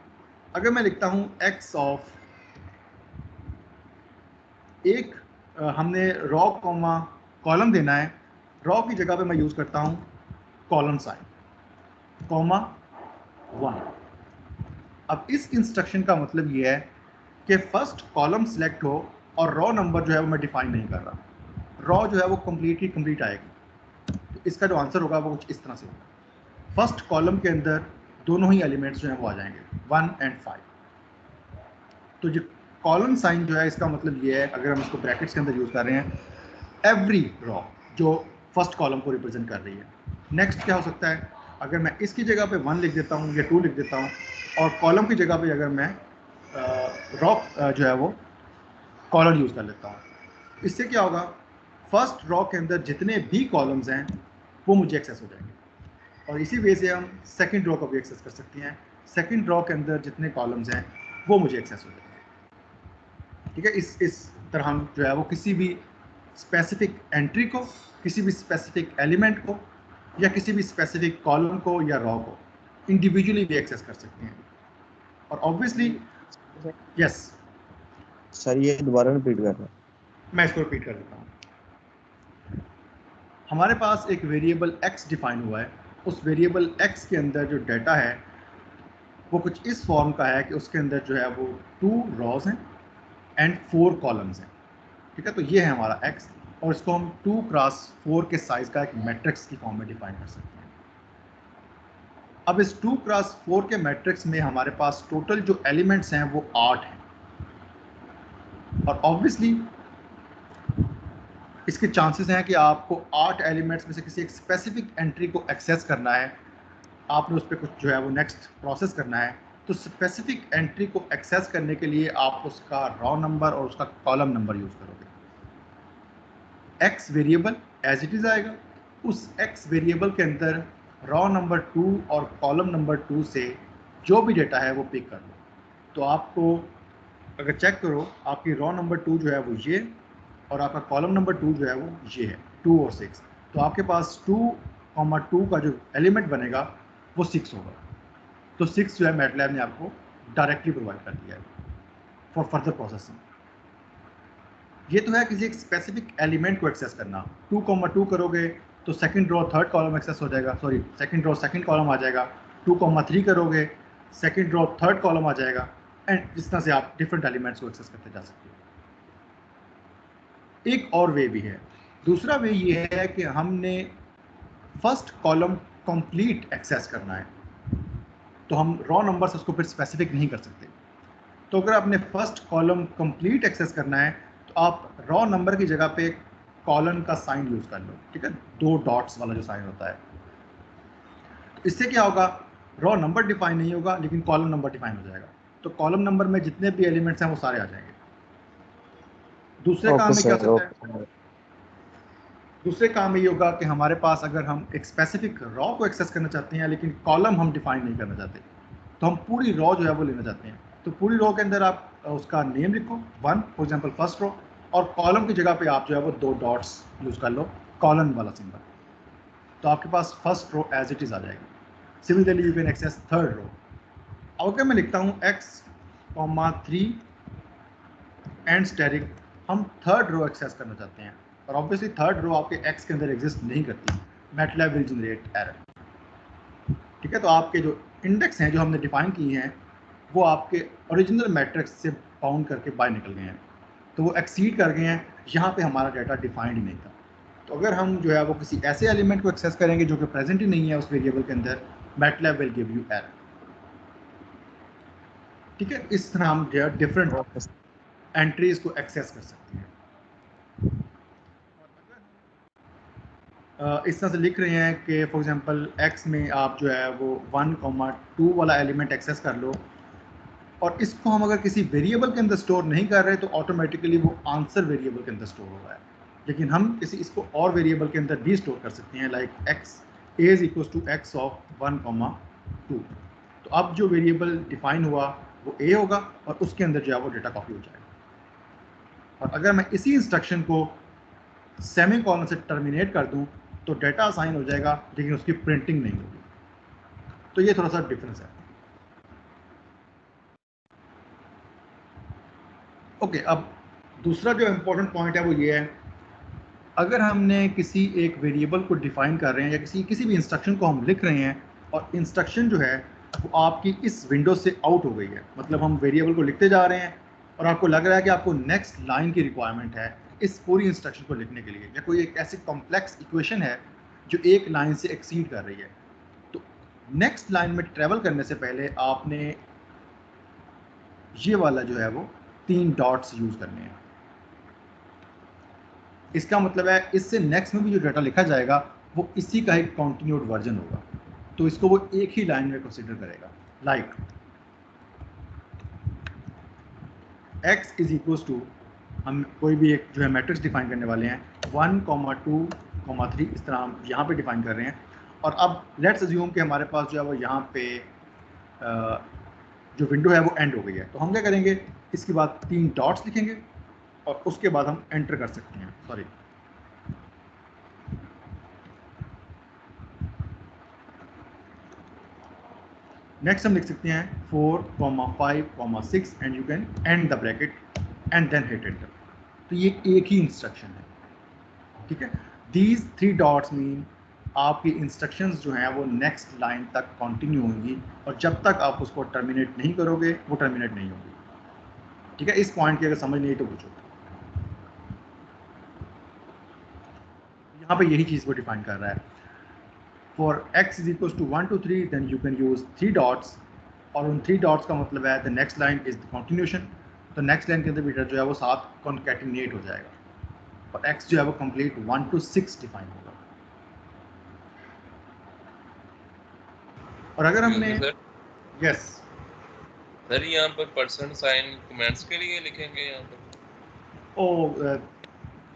A: अगर मैं लिखता हूँ x ऑफ एक हमने रॉ कॉमा कॉलम देना है, रॉ की जगह पे मैं यूज़ करता हूँ कॉलम साइन कॉमा 1। अब इस इंस्ट्रक्शन का मतलब ये है कि फर्स्ट कॉलम सिलेक्ट हो और रॉ नंबर जो है वो मैं डिफाइन नहीं कर रहा, रॉ जो है वो कंप्लीटली कंप्लीट आएगी। तो इसका जो आंसर होगा वो कुछ इस तरह से होगा, फर्स्ट कॉलम के अंदर दोनों ही एलिमेंट्स जो हैं वो आ जाएंगे 1 और 5। तो जो कॉलम साइन जो है इसका मतलब ये है, अगर हम इसको ब्रैकेट्स के अंदर यूज़ कर रहे हैं, एवरी रॉ जो फर्स्ट कॉलम को रिप्रेजेंट कर रही है। नेक्स्ट क्या हो सकता है, अगर मैं इसकी जगह पे 1 लिख देता हूँ या 2 लिख देता हूँ, और कॉलम की जगह पे अगर मैं रॉ जो है वो कॉलम यूज़ कर लेता हूँ, इससे क्या होगा, फर्स्ट रॉ के अंदर जितने भी कॉलम्स हैं वो मुझे एक्सेस हो जाएंगे, और इसी वजह से हम सेकंड रॉ को भी एक्सेस कर सकते हैं। सेकंड रॉ के अंदर जितने कॉलम्स हैं वो मुझे एक्सेस हो जाएंगे। ठीक है, इस तरह हम जो है वो किसी भी स्पेसिफिक एंट्री को, किसी भी स्पेसिफिक एलिमेंट को, या किसी भी स्पेसिफिक कॉलम को या रॉ को इंडिविजुअली भी एक्सेस कर सकते हैं। और ऑब्वियसली यस,
D: सर ये दोबारा रिपीट कर रहा हूँ।
A: मैं इसको रिपीट कर देता हूँ। हमारे पास एक वेरिएबल x डिफाइन हुआ है, उस वेरिएबल x के अंदर जो डाटा है वो कुछ इस फॉर्म का है कि उसके अंदर जो है वो 2 रॉज हैं एंड 4 कॉलम्स हैं। ठीक है, तो ये है हमारा x, और इसको हम 2x4 के साइज का एक मैट्रिक्स की फॉर्म में डिफाइन कर सकते हैं। अब इस 2x4 के मैट्रिक्स में हमारे पास टोटल जो एलिमेंट्स हैं वो 8 हैं, और ऑब्वियसली इसके चांसेस हैं कि आपको 8 एलिमेंट्स में से किसी एक स्पेसिफिक एंट्री को एक्सेस करना है, आपने उस पर कुछ जो है वो नेक्स्ट प्रोसेस करना है। तो स्पेसिफिक एंट्री को एक्सेस करने के लिए आप उसका रॉ नंबर और उसका कॉलम नंबर यूज़ करोगे। x variable as it is आएगा, उस x वेरिएबल के अंदर रॉ नंबर 2 और कॉलम नंबर 2 से जो भी डेटा है वो पिक कर लो। तो आपको अगर चेक करो, आपकी रॉ नंबर 2 जो है वो ये, और आपका कॉलम नंबर 2 जो है वो ये है, 2 और 6। तो आपके पास 2,2 का जो एलिमेंट बनेगा वो 6 होगा। तो 6 जो है मैटलैब ने आपको डायरेक्टली प्रोवाइड कर दिया है फॉर फर्दर प्रोसेसिंग। ये तो है किसी एक स्पेसिफिक एलिमेंट को एक्सेस करना। 2,2 करोगे तो second row third column access हो जाएगा, sorry second row second column आ जाएगा। 2,3 करोगे सेकंड रो थर्ड कॉलम आ जाएगा, एंड इस तरह से आप डिफरेंट एलिमेंट्स को एक्सेस करते जा सकते हो। एक और वे भी है, दूसरा वे ये है कि हमने फर्स्ट कॉलम कंप्लीट एक्सेस करना है, तो हम रॉ नंबर से उसको फिर स्पेसिफिक नहीं कर सकते। तो अगर आपने फर्स्ट कॉलम कंप्लीट एक्सेस करना है तो आप रॉ नंबर की जगह पे कॉलन का साइन यूज कर लो। ठीक है, 2 डॉट्स वाला जो साइन होता है, तो इससे क्या होगा, रॉ नंबर डिफाइन नहीं होगा लेकिन कॉलम नंबर डिफाइन हो जाएगा। तो कॉलम नंबर में जितने भी एलिमेंट्स हैं वो सारे आ जाएंगे। दूसरे काम में क्या होता है, दूसरे काम में ये होगा कि हमारे पास अगर हम एक स्पेसिफिक रॉ को एक्सेस करना चाहते हैं लेकिन कॉलम हम डिफाइन नहीं करना चाहते, तो हम पूरी रॉ जो है वो लेना चाहते हैं। तो पूरी रॉ के अंदर आप उसका नेम लिखो 1 फॉर एग्जांपल फर्स्ट रॉ, और कॉलम की जगह पे आप जो है वो 2 डॉट्स यूज कर लो, कॉलन वाला सिंबल, तो आपके पास first row as it is आ जाएगी। Similarly you can access third row. अब अगर मैं लिखता हूँ x,3 एंड स्टेरिक, हम थर्ड रो एक्सेस करना चाहते हैं, और ऑब्वियसली थर्ड रो आपके x के अंदर एग्जिस्ट नहीं करती, मैटलैब विल जनरेट एरर। ठीक है, तो आपके जो इंडेक्स हैं जो हमने डिफाइन किए हैं वो आपके ओरिजिनल मैट्रिक्स से बाउंड करके बाहर निकल गए हैं, तो वो एक्सीड कर गए हैं, यहाँ पे हमारा डाटा डिफाइंड ही नहीं था। तो अगर हम जो है वो किसी ऐसे एलिमेंट को एक्सेस करेंगे जो कि प्रेजेंट ही नहीं है उस वेरिएबल के अंदर, MATLAB will give you error. ठीक है, इस तरह हम जो है डिफरेंट एंट्रीज को एक्सेस कर सकते हैं। इस तरह से लिख रहे हैं कि फॉर एग्जांपल x में आप जो है वो 1,2 वाला एलिमेंट एक्सेस कर लो, और इसको हम अगर किसी वेरिएबल के अंदर स्टोर नहीं कर रहे तो ऑटोमेटिकली वो आंसर वेरिएबल के अंदर स्टोर हो रहा है। लेकिन हम किसी इसको और वेरिएबल के अंदर भी स्टोर कर सकते हैं, like x is equals to x of 1,2। तो अब जो वेरिएबल डिफाइन हुआ वो a होगा और उसके अंदर जो है वो डेटा कॉपी हो जाएगा। और अगर मैं इसी इंस्ट्रक्शन को सेमी कॉलन से टर्मिनेट कर दूं तो डेटा असाइन हो जाएगा लेकिन उसकी प्रिंटिंग नहीं होगी। तो ये थोड़ा सा डिफरेंस है। ओके, अब दूसरा जो इम्पोर्टेंट पॉइंट है वो ये है, अगर हमने किसी एक वेरिएबल को डिफाइन कर रहे हैं या किसी भी इंस्ट्रक्शन को हम लिख रहे हैं और इंस्ट्रक्शन जो है वो आपकी इस विंडो से आउट हो गई है, मतलब हम वेरिएबल को लिखते जा रहे हैं और आपको लग रहा है कि आपको नेक्स्ट लाइन की रिक्वायरमेंट है इस पूरी इंस्ट्रक्शन को लिखने के लिए, या कोई एक ऐसी कॉम्प्लेक्स इक्वेशन है जो एक लाइन से एक्सीड कर रही है, तो नेक्स्ट लाइन में ट्रेवल करने से पहले आपने ये वाला जो है वो 3 डॉट्स यूज करने हैं। इसका मतलब है इससे नेक्स्ट में भी जो डाटा लिखा जाएगा वो इसी का एक कॉन्टिन्यूड वर्जन होगा। तो इसको वो एक ही लाइन में कंसिडर करेगा। Like x is equal to, हम कोई भी एक जो है मैट्रिक्स डिफाइन करने वाले हैं 1, 2, 3, इस तरह हम यहाँ पे डिफाइन कर रहे हैं। और अब लेट्स अज्यूम कि हमारे पास जो है वो यहाँ पे जो विंडो है वो एंड हो गई है। तो हम क्या करेंगे, इसके बाद 3 डॉट्स लिखेंगे और उसके बाद हम एंटर कर सकते हैं। सॉरी, नेक्स्ट हम लिख सकते हैं 4, 5, 6 and you can end the bracket and then hit enter. तो ये एक ही इंस्ट्रक्शन है, ठीक है। दीज 3 डॉट्स मीन आपकी इंस्ट्रक्शंस जो हैं वो नेक्स्ट लाइन तक कंटिन्यू होंगी और जब तक आप उसको टर्मिनेट नहीं करोगे वो टर्मिनेट नहीं होगी, ठीक है। इस पॉइंट की अगर समझ नहीं तो पूछो। यहाँ पे यही चीज़ को डिफाइन कर रहा है। For x is equal to 1, 2, 3 then you can use 3 dots, और उन 3 डॉट्स का मतलब है the next line is the continuation. तो नेक्स्ट लाइन के अंदर बेटा जो है वो साथ कॉन्कैटिनेट हो जाएगा और x जो है वो कंप्लीट 1 to 6 डिफाइन होगा। और अगर हमने यस
E: सर यहाँ पर परसेंट साइन कमेंट्स के लिए लिखेंगे यहाँ पर।
A: Oh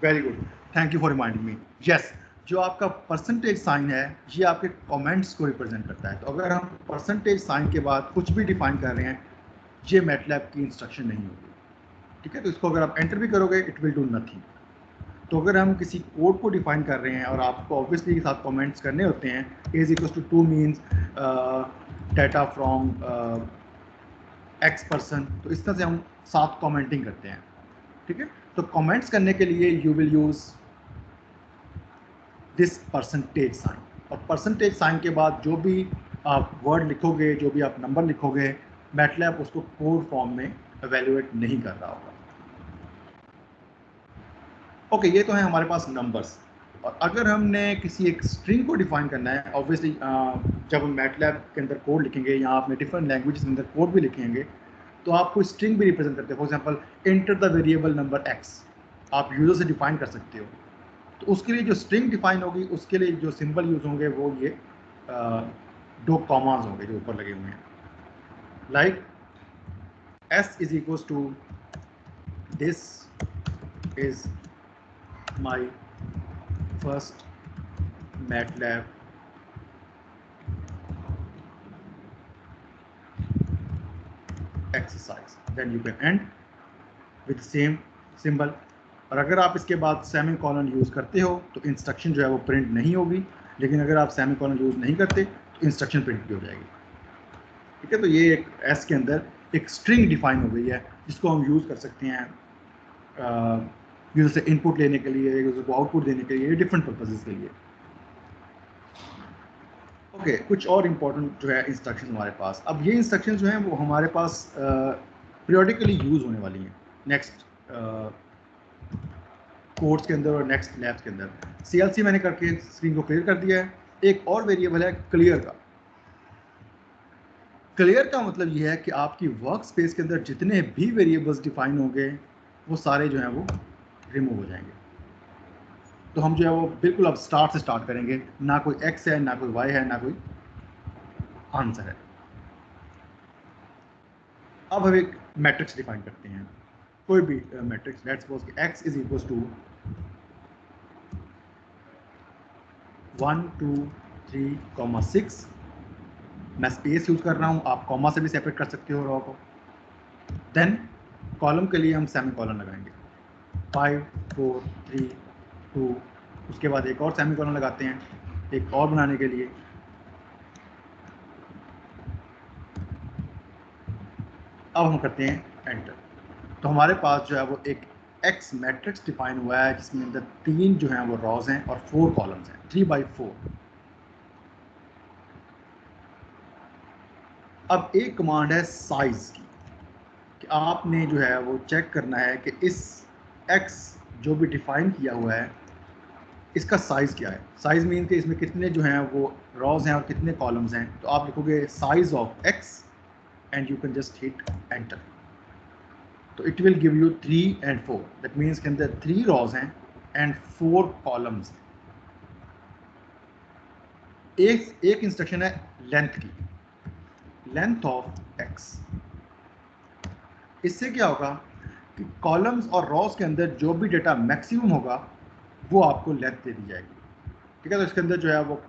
A: very good, thank you for reminding me. Yes, जो आपका परसेंटेज साइन है ये आपके कमेंट्स को रिप्रेजेंट करता है। तो अगर हम परसेंटेज साइन के बाद कुछ भी डिफाइन कर रहे हैं ये मैटलैब की इंस्ट्रक्शन नहीं होगी, ठीक है। तो इसको अगर आप एंटर भी करोगे इट विल डू नथिंग। तो अगर हम किसी कोड को डिफाइन कर रहे हैं और आपको ऑब्वियसली के साथ कमेंट्स करने होते हैं, is equal to 2 means data from x person, तो इस तरह से हम साथ कमेंटिंग करते हैं, ठीक है। तो कमेंट्स करने के लिए you will use this percentage sign, और परसेंटेज साइन के बाद जो भी आप वर्ड लिखोगे, जो भी आप नंबर लिखोगे, मैटलैब उसको कोड फॉर्म में एवेल्युएट नहीं कर रहा होगा। ओके, ये तो है हमारे पास नंबर्स। और अगर हमने किसी एक स्ट्रिंग को डिफाइन करना है, ऑब्वियसली जब हम मैटलैब के अंदर कोड लिखेंगे या आपने डिफरेंट लैंग्वेज के अंदर कोड भी लिखेंगे तो आपको स्ट्रिंग भी रिप्रेजेंट करते हैं। For example enter the variable number x, आप यूजर से डिफाइन कर सकते हो। तो उसके लिए जो स्ट्रिंग डिफाइन होगी उसके लिए जो सिंबल यूज होंगे वो ये 2 कॉमास होंगे जो ऊपर लगे हुए हैं। Like s is equal to this is my first MATLAB exercise, then you can end with the same symbol। और अगर आप इसके बाद सेमीकोलन यूज़ करते हो तो इंस्ट्रक्शन जो है वो प्रिंट नहीं होगी, लेकिन अगर आप सेमीकोलन यूज़ नहीं करते तो इंस्ट्रक्शन प्रिंट भी हो जाएगी, ठीक है। तो ये एक एस के अंदर एक स्ट्रिंग डिफाइन हो गई है जिसको हम यूज़ कर सकते हैं यूजर से इनपुट लेने के लिए, यूजर को आउटपुट देने के लिए, डिफरेंट पर्पसेस के लिए। ओके, कुछ और इम्पोर्टेंट जो है इंस्ट्रक्शन हमारे पास। अब ये इंस्ट्रक्शन जो हैं वो हमारे पास पीरियडिकली यूज़ होने वाली हैं नेक्स्ट कोर्स के अंदर और नेक्स्ट लैब्स के अंदर। CLC मैंने करके स्क्रीन को क्लियर कर दिया है। एक और वेरिएबल है क्लियर का। क्लियर का मतलब ये है कि आपकी वर्क स्पेस के अंदर जितने भी वेरिएबल्स डिफाइन होंगे वो सारे जो हैं वो रिमूव हो जाएंगे। तो हम जो है वो बिल्कुल अब स्टार्ट से स्टार्ट करेंगे, ना कोई x है, ना कोई y है, ना कोई आंसर है। अब हम एक मैट्रिक्स डिफाइन करते हैं, कोई भी मैट्रिक्स। लेट्स सपोज कि x इज इक्वल टू 1, 2, 3, 6। मैं स्पेस यूज कर रहा हूँ, आप कॉमा से भी सेपरेट कर सकते हो रो को। देन कॉलम के लिए हम सेमी कॉलम लगाएंगे 5, 4, 3, 2, उसके बाद एक और सेमी कॉलम लगाते हैं एक और बनाने के लिए। अब हम करते हैं एंटर। तो हमारे पास जो है वो एक एक्स मैट्रिक्स डिफाइन हुआ है जिसमें अंदर 3 जो हैं वो रॉज हैं और 4 कॉलम्स हैं, 3/4। अब एक कमांड है साइज की, कि आपने जो है वो चेक करना है कि इस एक्स जो भी डिफाइन किया हुआ है इसका साइज़ क्या है। साइज़ मीन कि इसमें कितने जो हैं वो रॉज हैं और कितने कॉलम्स हैं। तो आप लिखोगे size of X and you can just hit enter. तो it will give you 3 and 4। That means के अंदर 3 रॉज हैं एंड 4 कॉलम्स हैं। एक इंस्ट्रक्शन है लेंथ की, लेंथ ऑफ एक्स। इससे क्या होगा कि कॉलम्स और रॉस के अंदर जो भी डेटा मैक्सिमम होगा वो आपको लेंथ दे दी जाएगी। ठीक है, तो इसके अंदर जो है वो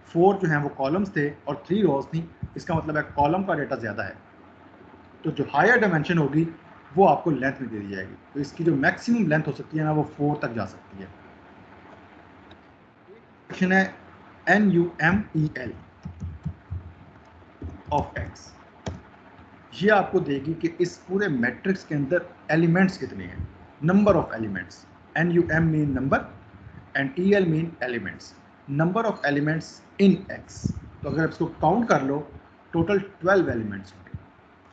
A: 4 जो हैं वो कॉलम्स थे और 3 रॉस थी। इसका मतलब है कॉलम का डेटा ज़्यादा है, तो जो हायर डायमेंशन होगी वो आपको लेंथ में दे दी जाएगी। तो इसकी जो मैक्सिमम लेंथ हो सकती है ना वो 4 तक जा सकती है। क्वेश्चन है NUMEL ऑफ एक्स, ये आपको देगी कि इस पूरे मैट्रिक्स के अंदर एलिमेंट्स कितने हैं, number of elements. NUM mean number and EL mean elements, number of elements in x. तो अगर इसको काउंट कर लो टोटल 12 एलिमेंट्स होंगे।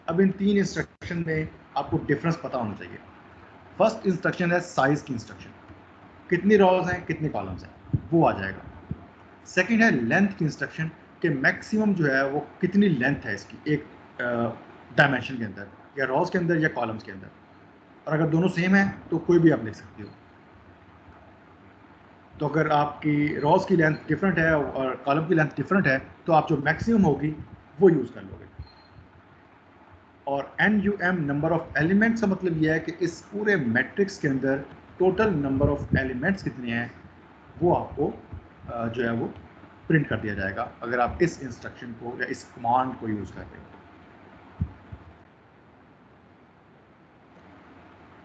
A: अब इन 3 इंस्ट्रक्शन में आपको डिफरेंस पता होना चाहिए। फर्स्ट इंस्ट्रक्शन है साइज की इंस्ट्रक्शन, कितनी रॉज हैं कितने कॉलम्स हैं वो आ जाएगा। सेकंड है लेंथ की इंस्ट्रक्शन कि मैक्सिमम जो है वो कितनी लेंथ है इसकी एक डायमेंशन के अंदर, या रॉज के अंदर या कॉलम्स के अंदर। और अगर दोनों सेम है तो कोई भी आप लिख सकते हो। तो अगर आपकी रॉज की लेंथ डिफरेंट है और कॉलम की लेंथ डिफरेंट है तो आप जो मैक्सिमम होगी वो यूज़ कर लोगे। और NUM नंबर ऑफ एलिमेंट्स का मतलब यह है कि इस पूरे मैट्रिक्स के अंदर टोटल नंबर ऑफ एलिमेंट्स कितने हैं वो आपको जो है वो प्रिंट कर दिया जाएगा अगर आप इस इंस्ट्रक्शन को या इस कमांड को यूज़ कर रहे हो।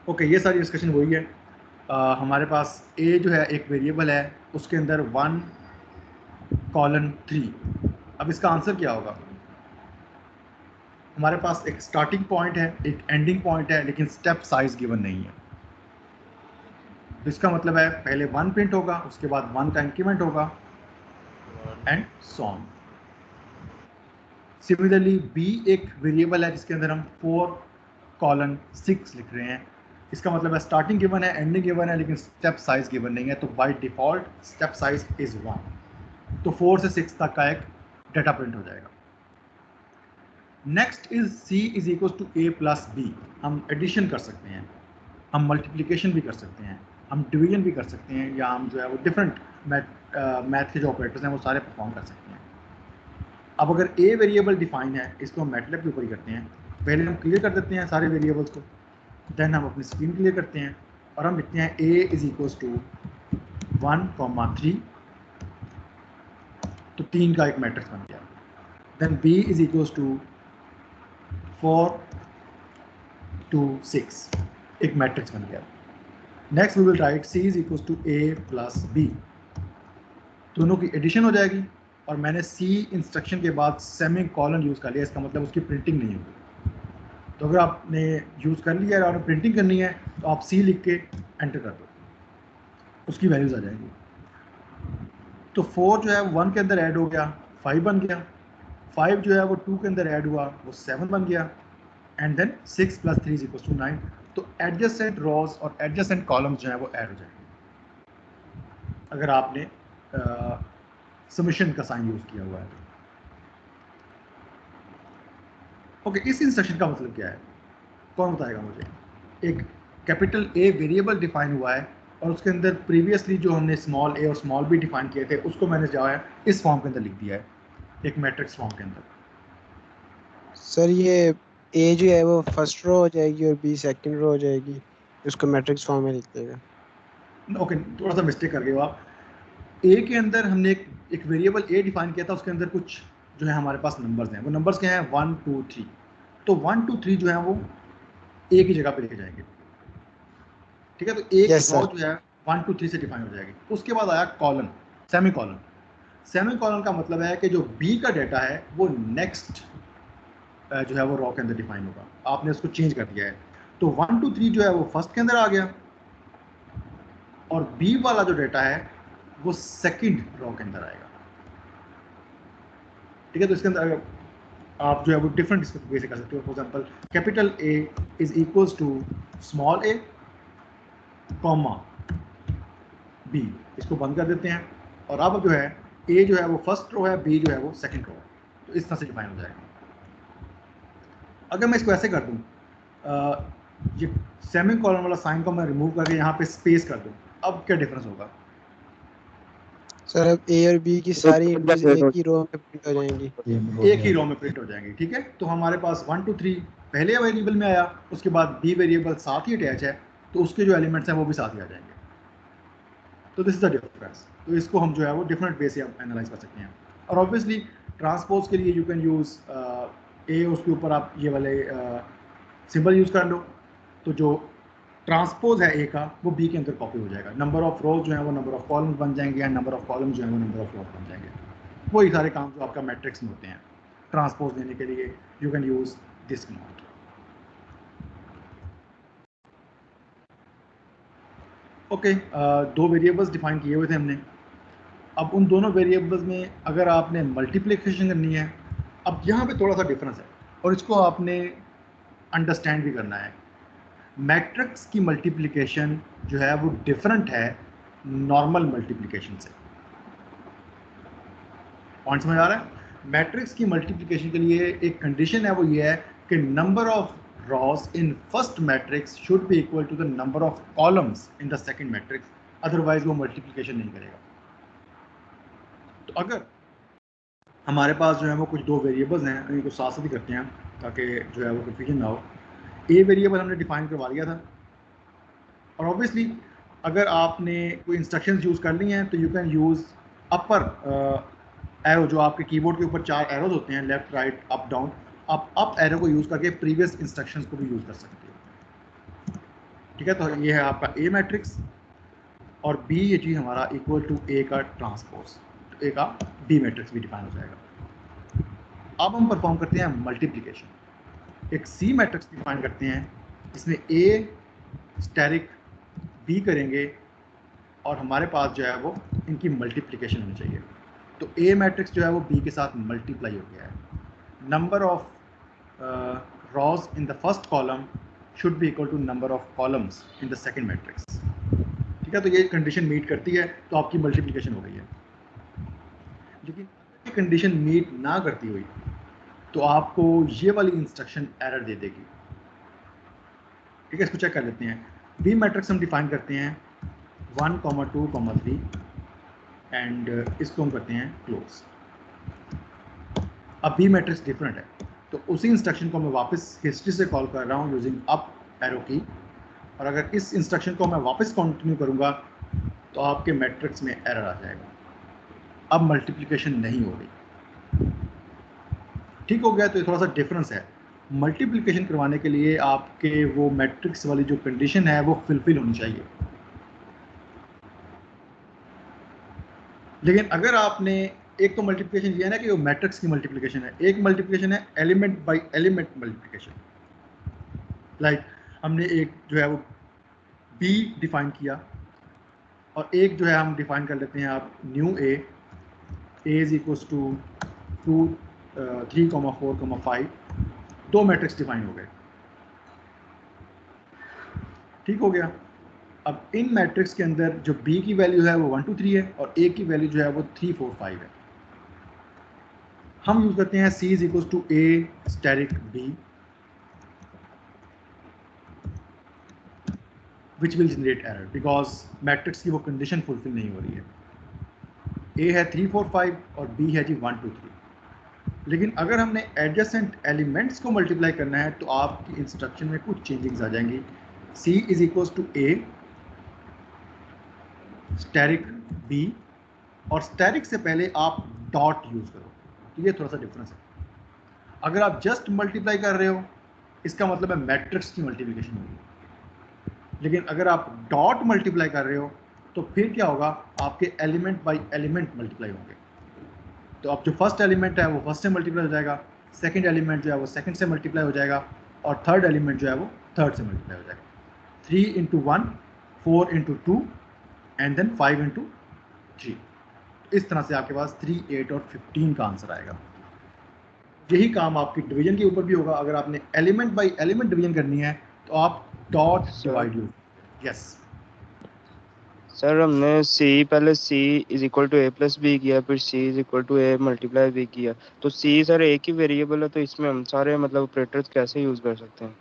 A: ओके, ये सारी डिस्कशन वही है। हमारे पास A जो है एक वेरिएबल है, उसके अंदर 1 कॉलन 3। अब इसका आंसर क्या होगा? हमारे पास एक स्टार्टिंग पॉइंट है, एक एंडिंग पॉइंट है, लेकिन स्टेप साइज गिवन नहीं है। तो इसका मतलब है पहले 1 प्रिंट होगा, उसके बाद 1 का इंक्रीमेंट होगा and so on. Similarly B एक वेरिएबल है जिसके अंदर हम 4 कॉलन 6 लिख रहे हैं। इसका मतलब है स्टार्टिंग गिवन है, एंडिंग गिवन है, लेकिन स्टेप साइज गिवन नहीं है। तो by default step size is 1। तो 4 से 6 तक का एक डाटा प्रिंट हो जाएगा। Next is C is equal to A plus B। हम एडिशन कर सकते हैं, हम मल्टीप्लिकेशन भी कर सकते हैं, हम डिवीजन भी कर सकते हैं, या हम जो है वो डिफरेंट मैथ के जो ऑपरेटर्स हैं वो सारे परफॉर्म कर सकते हैं। अब अगर A वेरिएबल डिफाइन है, इसको हम मैटलैब के ऊपर ही करते हैं। पहले हम क्लियर कर देते हैं सारे वेरिएबल्स को, देन हम अपनी स्क्रीन क्लियर करते हैं और हम लिखते हैं A इज इक्वल टू 1,3। तो 3 का एक मैट्रिक्स बन गया। देन B is equal to 4 to 6, एक मैट्रिक्स बन गया। Next we will write C is equal to A plus B। दोनों की एडिशन हो जाएगी और मैंने C इंस्ट्रक्शन के बाद सेमी कॉलन यूज़ कर लिया, इसका मतलब उसकी प्रिंटिंग नहीं होगी। तो अगर आपने यूज़ कर लिया है और प्रिंटिंग करनी है तो आप C लिख के एंटर कर दो, उसकी वैल्यूज़ आ जाएंगी। तो 4 जो है 1 के अंदर ऐड हो गया, 5 बन गया। 5 जो है वो 2 के अंदर ऐड हुआ, वो 7 बन गया। And then 6 plus 3 is equal to 9। तो एडजेसेंट रॉज और एडजेसेंट कॉलम्स जो है वो ऐड हो जाएंगे अगर आपने समेशन का साइन यूज़ किया हुआ है। ओके, इस इंस्ट्रक्शन का मतलब क्या है, कौन बताएगा मुझे? एक कैपिटल A वेरिएबल डिफाइन हुआ है और उसके अंदर प्रीवियसली जो हमने स्मॉल a और स्मॉल b डिफाइन किए थे उसको मैंने जो है इस फॉर्म के अंदर लिख दिया है, एक मैट्रिक्स फॉर्म के अंदर।
C: सर ये A जो है वो फर्स्ट रो हो जाएगी और B सेकंड रो हो जाएगी, उसको मैट्रिक्स फॉर्म में लिख देगा।
A: ओके, थोड़ा सा मिस्टेक कर गए हो आप। A के अंदर हमने एक वेरिएबल A डिफाइन किया था, उसके अंदर कुछ जो है हमारे पास नंबर्स हैं। वो नंबर्स क्या हैं? 1 2 3। तो 1 2 3 जो है वो A की जगह पे लेके जाएंगे। ठीक है, तो एक रो जो है 1 2 3 से डिफाइन हो जाएगी। उसके बाद आया colon, semi colon. Semi colon का मतलब है कि जो B का डाटा है वो नेक्स्ट जो है वो रो के अंदर डिफाइन होगा। आपने उसको चेंज कर दिया है, तो 1 2 3 जो है वो फर्स्ट के अंदर आ गया और B वाला जो डाटा है वो सेकंड रो के अंदर आएगा। ठीक है, तो इसके अंदर आप जो है वो डिफरेंट वे से कर सकते हो। For example capital A is equals to small a comma B, इसको बंद कर देते हैं और अब जो है A जो है वो फर्स्ट रो है, B जो है वो सेकंड रो है। तो इस तरह से डिफाइन हो जाएगा। अगर मैं इसको ऐसे कर दूं, ये सेमी कॉलन वाला साइन को मैं रिमूव करके यहाँ पे स्पेस कर दूं, अब क्या डिफरेंस होगा?
C: सर अब ए और बी की सारी एंट्रीज एक ही रो में प्रिंट हो जाएंगी।
A: एक ही रो में प्रिंट हो जाएंगे, ठीक है। तो हमारे पास 1 2 3 पहले वेरिएबल में आया, उसके बाद बी वेरिएबल साथ ही अटैच है, तो उसके जो एलिमेंट्स हैं वो भी साथ ही आ जाएंगे। तो दिस इज द डिफरेंस। तो इसको हम जो है वो डिफरेंट वे से हम एनालाइज कर सकते हैं। और ऑब्वियसली ट्रांसपोज के लिए यू कैन यूज़ ए, उसके ऊपर आप ये वाले सिंबल यूज़ कर लो, तो जो ट्रांसपोज है ए का वो बी के अंदर कॉपी हो जाएगा। नंबर ऑफ रोज जो है वो नंबर ऑफ कॉलम्स बन जाएंगे, एंड नंबर ऑफ कॉलम्स जो है वो नंबर ऑफ रोज बन जाएंगे। वही सारे काम जो आपका मैट्रिक्स में होते हैं। ट्रांसपोज देने के लिए you can use this command. Okay, दो वेरिएबल्स डिफाइन किए हुए थे हमने। अब उन दोनों वेरिएबल्स में अगर आपने मल्टीप्लिकेशन करनी है, अब यहाँ पे थोड़ा सा डिफरेंस है और इसको आपने अंडरस्टैंड भी करना है। मैट्रिक्स की मल्टीप्लिकेशन जो है वो डिफरेंट है नॉर्मल मल्टीप्लिकेशन से। पॉइंट समझ आ रहा है? मैट्रिक्स की मल्टीप्लिकेशन के लिए एक कंडीशन है, वो ये है कि number of rows in first matrix should be equal to the number of columns in the second matrix, otherwise वो multiplication नहीं करेगा। तो अगर हमारे पास जो है वो कुछ दो वेरिएबल्स हैं, इनको साथ साथ ही करते हैं ताकि जो है वो कंफ्यूजन ना हो। ए वेरिएबल हमने डिफाइन करवा लिया था, और ऑब्वियसली अगर आपने कोई इंस्ट्रक्शंस यूज़ करनी हैं तो you can use upper arrow, जो आपके कीबोर्ड के ऊपर 4 एरोज होते हैं, लेफ्ट राइट अप डाउन। आप अप एरो को यूज़ करके प्रीवियस इंस्ट्रक्शंस को भी यूज़ कर सकते हो, ठीक है। तो ये है आपका ए मैट्रिक्स, और बी ये चीज़ हमारा इक्वल टू ए का ट्रांसपोज, तो ए का बी मैट्रिक्स भी डिफाइन हो जाएगा। अब हम परफॉर्म करते हैं मल्टीप्लिकेशन। एक सी मैट्रिक्स डिफाइन करते हैं, इसमें ए स्टैरिक बी करेंगे और हमारे पास जो है वो इनकी मल्टीप्लिकेशन होनी चाहिए। तो ए मैट्रिक्स जो है वो बी के साथ मल्टीप्लाई हो गया है। Number of rows in the first column should be equal to number of columns in the second matrix, ठीक है। तो ये कंडीशन मीट करती है तो आपकी मल्टीप्लिकेशन हो गई है। लेकिन अगर ये कंडीशन मीट ना करती हुई तो आपको ये वाली इंस्ट्रक्शन एरर दे देगी, ठीक है। इसको चेक कर लेते हैं। बी मैट्रिक्स हम डिफाइन करते हैं 1, 2, 3 एंड इसको हम करते हैं क्लोज। अब बी मैट्रिक्स डिफरेंट है, तो उसी इंस्ट्रक्शन को मैं वापस हिस्ट्री से कॉल कर रहा हूँ यूजिंग अप एरो की, और अगर इस इंस्ट्रक्शन को मैं वापस कंटिन्यू करूँगा तो आपके मैट्रिक्स में एरर आ जाएगा। अब मल्टीप्लिकेशन नहीं हो रही, ठीक हो गया। तो ये थोड़ा सा डिफरेंस है। मल्टीप्लिकेशन करवाने के लिए आपके वो मैट्रिक्स वाली जो कंडीशन है वो फुलफिल होनी चाहिए। लेकिन अगर आपने एक तो मल्टीप्लिकेशन ये है ना कि वो मैट्रिक्स की मल्टीप्लिकेशन है, एक मल्टीप्लिकेशन है element by element multiplication. Like हमने एक जो है वो बी डिफाइन किया, और एक जो है हम डिफाइन कर लेते हैं आप new A is equals to 2, 3, 4, 5। दो मैट्रिक्स डिफाइन हो गए, ठीक हो गया। अब इन मैट्रिक्स के अंदर जो बी की वैल्यू है वो 1 2 3 है, और ए की वैल्यू जो है वो 3 4 5 है। हम यूज करते हैं C is equal to A asterisk B, which will generate error because matrix की वो कंडीशन फुलफिल नहीं हो रही है। ए है 3 4 5 और बी है जी 1 2 3। लेकिन अगर हमने एडजेसेंट एलिमेंट्स को मल्टीप्लाई करना है तो आपकी इंस्ट्रक्शन में कुछ चेंजिंग्स आ जाएंगी। C is equal to A asterisk B, और स्टैरिक से पहले आप डॉट यूज करो, तो ये थोड़ा सा डिफरेंस है। अगर आप जस्ट मल्टीप्लाई कर रहे हो इसका मतलब है मैट्रिक्स की मल्टीप्लिकेशन होगी, लेकिन अगर आप डॉट मल्टीप्लाई कर रहे हो तो फिर क्या होगा, आपके एलिमेंट बाय एलिमेंट मल्टीप्लाई होंगे। तो अब जो फर्स्ट एलिमेंट है वो फर्स्ट से मल्टीप्लाई हो जाएगा, सेकंड एलिमेंट जो है वो सेकंड से मल्टीप्लाई हो जाएगा, और थर्ड एलिमेंट जो है वो थर्ड से मल्टीप्लाई हो जाएगा। 3 into 1, 4 into 2 and then 5 into 3। इस तरह से आपके पास 3, 8 और 15 का आंसर आएगा। यही काम आपकी डिवीजन के ऊपर भी होगा। अगर आपने एलिमेंट बाय एलिमेंट डिवीजन करनी है तो आप dot divide use. Yes
F: sir, हमने C पहले C is equal to A plus B किया, फिर C is equal to A multiply B किया। तो C सर एक ही वेरिएबल है, तो इसमें हम सारे मतलब ऑपरेटर्स कैसे यूज कर सकते हैं?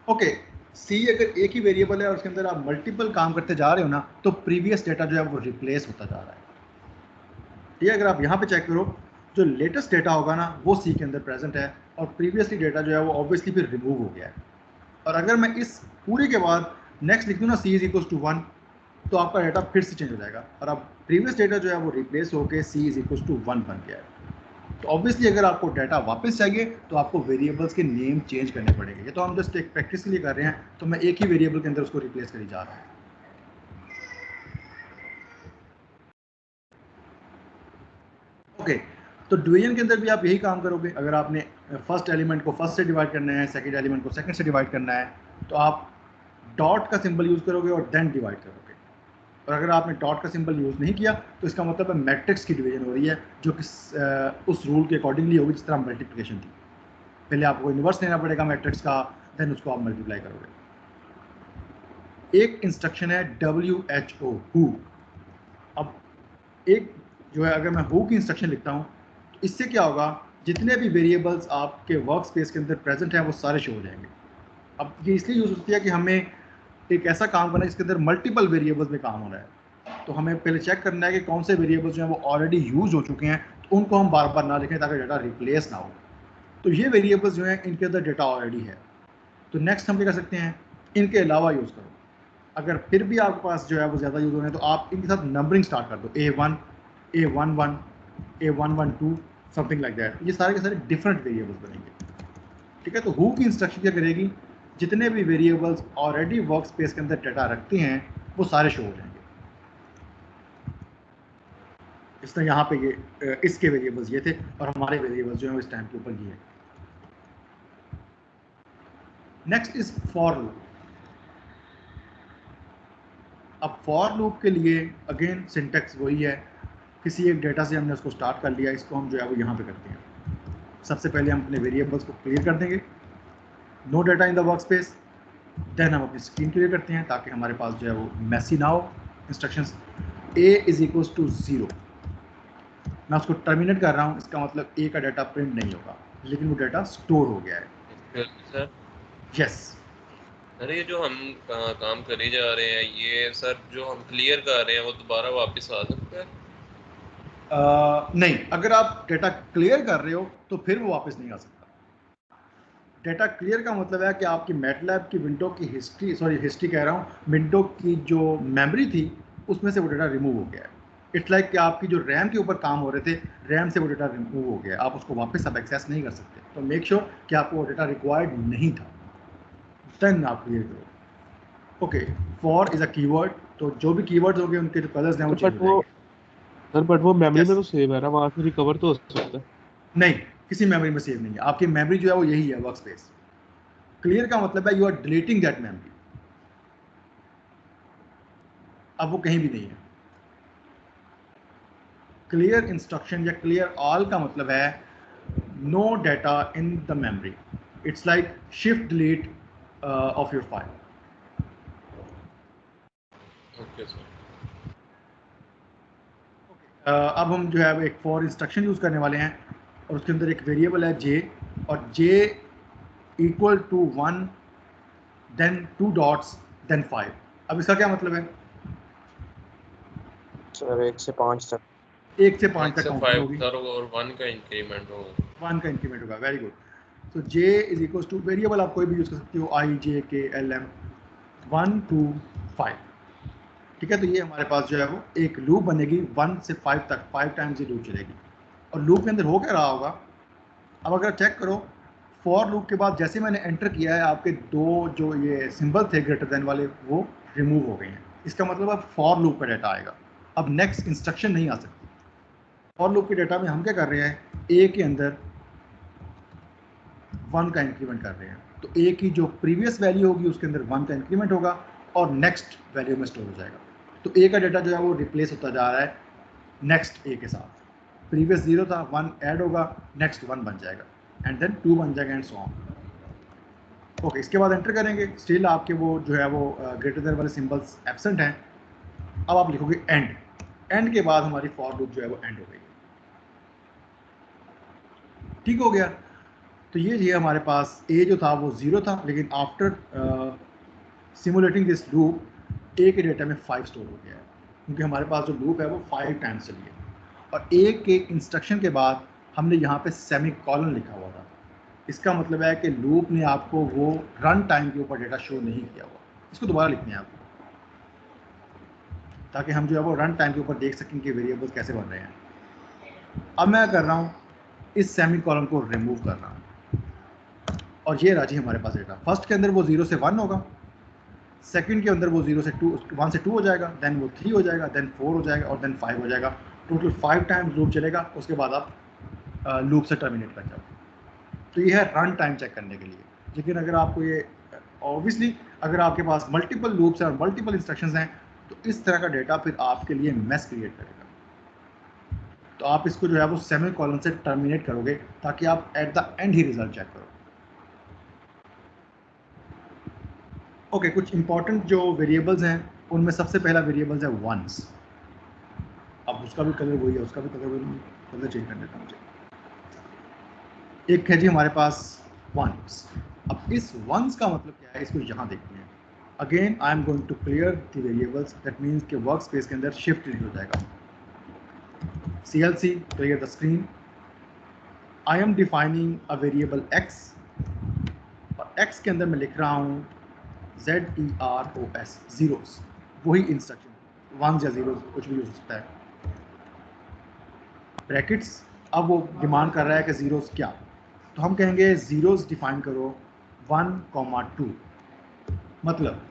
A: ओके, C अगर एक ही वेरिएबल है और उसके अंदर आप मल्टीपल काम करते जा रहे हो ना, तो प्रीवियस डेटा जो है वो रिप्लेस होता जा रहा है। ठीक है। अगर आप यहाँ पे चेक करो, जो लेटेस्ट डेटा होगा ना वो सी के अंदर प्रेजेंट है, और प्रीवियसली डेटा जो है वो ऑब्वियसली फिर रिमूव हो गया है। और अगर मैं इस पूरे के बाद नेक्स्ट लिख दूँ ना सी इज इक्वल टू 1, तो आपका डाटा फिर से चेंज हो जाएगा, और अब प्रीवियस डेटा जो है वो रिप्लेस होकर सी इज इक्वल टू 1 बन गया है। तो ऑब्वियसली अगर आपको डाटा वापस चाहिए तो आपको वेरिएबल्स के नेम चेंज करने पड़ेंगे। ये तो हम जस्ट एक प्रैक्टिस के लिए कर रहे हैं, तो मैं एक ही वेरिएबल के अंदर उसको रिप्लेस करी जा रहा हूँ। ओके, तो डिवीजन के अंदर भी आप यही काम करोगे। अगर आपने फर्स्ट एलिमेंट को फर्स्ट से डिवाइड करना है, सेकंड एलिमेंट को सेकंड से डिवाइड करना है, तो आप डॉट का सिंबल यूज़ करोगे और देन डिवाइड करोगे। और अगर आपने डॉट का सिंबल यूज़ नहीं किया तो इसका मतलब है मैट्रिक्स की डिवीजन हो रही है, जो कि उस रूल के अकॉर्डिंगली होगी जिस तरह मल्टीप्लिकेशन थी। पहले आपको इन्वर्स लेना पड़ेगा मैट्रिक्स का, देन उसको आप मल्टीप्लाई करोगे। एक इंस्ट्रक्शन है WHO हु। अब एक जो है, अगर मैं हु की इंस्ट्रक्शन लिखता हूँ तो इससे क्या होगा, जितने भी वेरिएबल्स आपके वर्क स्पेस के अंदर प्रेजेंट हैं वो सारे शो हो जाएंगे। अब ये इसलिए यूज़ होती है कि हमें एक ऐसा काम करना है जिसके अंदर मल्टीपल वेरिएबल्स में काम हो रहा है, तो हमें पहले चेक करना है कि कौन से वेरिएबल्स जो हैं वो ऑलरेडी यूज हो चुके हैं, तो उनको हम बार बार ना लिखें ताकि डाटा रिप्लेस ना हो। तो ये वेरिएबल्स जो हैं इनके अंदर डाटा ऑलरेडी है, तो नेक्स्ट हम क्या कर सकते हैं, इनके अलावा यूज़ करो। अगर फिर भी आपके पास जो है वो ज़्यादा यूज़ हो रहे हैं तो आप इनके साथ नंबरिंग स्टार्ट कर दो, A1, A11, A112, something like that. ये सारे के सारे डिफरेंट वेरिएबल्स बनेंगे, ठीक है। तो हु की इंस्ट्रक्शन क्या करेगी, जितने भी वेरिएबल्स ऑलरेडी वर्क स्पेस के अंदर डाटा रखते हैं वो सारे शो हो जाएंगे। इस तरह यहाँ पे ये इसके वेरिएबल्स ये थे और हमारे वेरिएबल्स जो हैं वो इस टाइम के ऊपर ये है। Next is for loop. अब फॉर लूप के लिए अगेन सिंटेक्स वही है, किसी एक डेटा से हमने उसको स्टार्ट कर लिया, इसको हम जो है वो यहाँ पे करते हैं। सबसे पहले हम अपने वेरिएबल्स को क्लियर कर देंगे, no data in the work space, then हम अपनी स्क्रीन क्लियर करते हैं ताकि हमारे पास जो है वो मैसी ना हो। Instructions A is equal to 0, मैं उसको टर्मिनेट कर रहा हूँ, इसका मतलब A का डाटा प्रिंट नहीं होगा, लेकिन वो डाटा स्टोर हो गया है।
E: सर
A: यस
E: सर, ये जो हम काम करे जा रहे हैं, ये सर जो हम क्लियर कर रहे हैं वो दोबारा वापस आ सकता है?
A: नहीं, अगर आप डाटा क्लियर कर रहे हो तो फिर वो वापस नहीं आ सकता। डाटा क्लियर का मतलब है कि आपकी मैटलैब की विंडो की हिस्ट्री कह रहा हूँ, विंडो की जो मेमोरी थी उसमें से वो डाटा रिमूव हो गया है। इट्स लाइक कि आपकी जो रैम के ऊपर काम हो रहे थे, रैम से वो डाटा रिमूव हो गया है, आप उसको वापस अब एक्सेस नहीं कर सकते। तो मेक श्योर कि आपको वो डाटा रिक्वायर्ड नहीं था, देन आप क्लियर करो। Okay, for is a keyword, तो जो भी कीवर्ड्स होंगे उनके जो कलर्स हैं वो चेंज हो जाएंगे।
G: सर बट वो मेमोरी
A: Yes.
G: में तो सेव है ना, वहाँ से रिकवर तो हो सकता है।
A: नहीं, किसी मेमोरी में सेव नहीं है, आपकी मेमोरी जो है वो यही है वर्क स्पेस। क्लियर का मतलब है you are deleting that memory, अब वो कहीं भी नहीं है। क्लियर इंस्ट्रक्शन या क्लियर ऑल का मतलब है no data in the memory, it's like shift delete of your file.
E: Okay sir.
A: अब हम जो है एक फॉर इंस्ट्रक्शन यूज़ करने वाले हैं और उसके अंदर एक वेरिएबल है j, और j equal to 1 then 2 dots then 5। अब इसका क्या मतलब है?
D: सर 1 से 5 तक,
A: 1 से 5 तक काउंटिंग होगी,
E: सर और 1 का इंक्रीमेंट होगा।
A: 1 का इंक्रीमेंट होगा। Very good. तो j is equal to, variable आप कोई भी यूज़ कर सकते हो, I J K L M 1 2 5, ठीक है। तो ये हमारे पास जो है वो एक लूप बनेगी 1 से 5 तक, 5 टाइम्स ये लूप चलेगी। और लूप के अंदर हो क्या रहा होगा, अब अगर चेक करो, फॉर लूप के बाद जैसे मैंने एंटर किया है, आपके दो जो ये सिंबल थे ग्रेटर देन वाले वो रिमूव हो गए हैं। इसका मतलब अब फॉर लूप का डाटा आएगा, अब नेक्स्ट इंस्ट्रक्शन नहीं आ सकती। फॉर लूप के डाटा में हम क्या कर रहे हैं, ए के अंदर 1 का इंक्रीमेंट कर रहे हैं, तो ए की जो प्रीवियस वैल्यू होगी उसके अंदर 1 का इंक्रीमेंट होगा और नेक्स्ट वैल्यू में स्टोर हो जाएगा। तो ए का डाटा जो है वो रिप्लेस होता जा रहा है नेक्स्ट ए के साथ। प्रीवियस 0 था, 1 ऐड होगा, नेक्स्ट 1 बन जाएगा, एंड देन 2 बन जाएगा, एंड सो ऑन। ओके, इसके बाद एंटर करेंगे, स्टिल आपके वो जो है वो ग्रेटर देन वाले सिंबल्स एब्सेंट हैं। अब आप लिखोगे एंड, एंड के बाद हमारी फॉर लूप जो है वो एंड हो गई। ठीक हो गया। तो ये हमारे पास ए जो था वो 0 था, लेकिन आफ्टर सिमुलेटिंग दिस लूप ए के डेटा में 5 स्टोर हो गया है, क्योंकि हमारे पास जो लूप है वो 5 टाइम्स चली है। और एक एक इंस्ट्रक्शन के बाद हमने यहाँ पे सेमी कॉलन लिखा हुआ था। इसका मतलब है कि लूप ने आपको वो रन टाइम के ऊपर डेटा शो नहीं किया हुआ। इसको दोबारा लिखना है आपको, ताकि हम जो है वो रन टाइम के ऊपर देख सकें कि वेरिएबल्स कैसे बन रहे हैं। अब मैं कर रहा हूँ इस सेमी कॉलन को रिमूव कर रहा हूँ और ये राजी हमारे पास डेटा। फर्स्ट के अंदर वो 0 से 1 होगा, सेकंड के अंदर वो 0 से 2 1 से 2 हो जाएगा, देन वो 3 हो जाएगा, देन 4 हो जाएगा और देन 5 हो जाएगा। टोटल 5 टाइम्स लूप चलेगा, उसके बाद आप लूप से टर्मिनेट कर जाओगे। तो ये है रन टाइम चेक करने के लिए। लेकिन अगर आपको ये ऑब्वियसली अगर आपके पास मल्टीपल लूप्स हैं और मल्टीपल इंस्ट्रक्शंस हैं तो इस तरह का डेटा फिर आपके लिए मेस क्रिएट करेगा। तो आप इसको जो है वो सेमी कॉलन से टर्मिनेट करोगे ताकि आप एट द एंड ही रिजल्ट चेक करो। ओके, कुछ इंपॉर्टेंट जो वेरिएबल्स हैं उनमें सबसे पहला वेरिएबल्स है वंस। अब उसका भी कलर वही है, उसका भी कलर चेंज कर देता हूँ मुझे। एक है जी हमारे पास वंस। अब इस वंस का मतलब क्या है, इसको यहाँ देखते हैं। Again I am going to clear the variables, that means कि वर्क स्पेस के अंदर शिफ्ट डिलीट हो जाएगा। CLC clear the screen. I am defining a variable x और x के अंदर मैं लिख रहा हूँ ZEROS, zeros, वही इंस्ट्रक्शन, वंस या जीरोस कुछ भी हो सकता है, ब्रैकेट्स। अब वो डिमांड कर रहा है कि जीरोस क्या, तो हम कहेंगे जीरोस डिफाइन करो 1,2। मतलब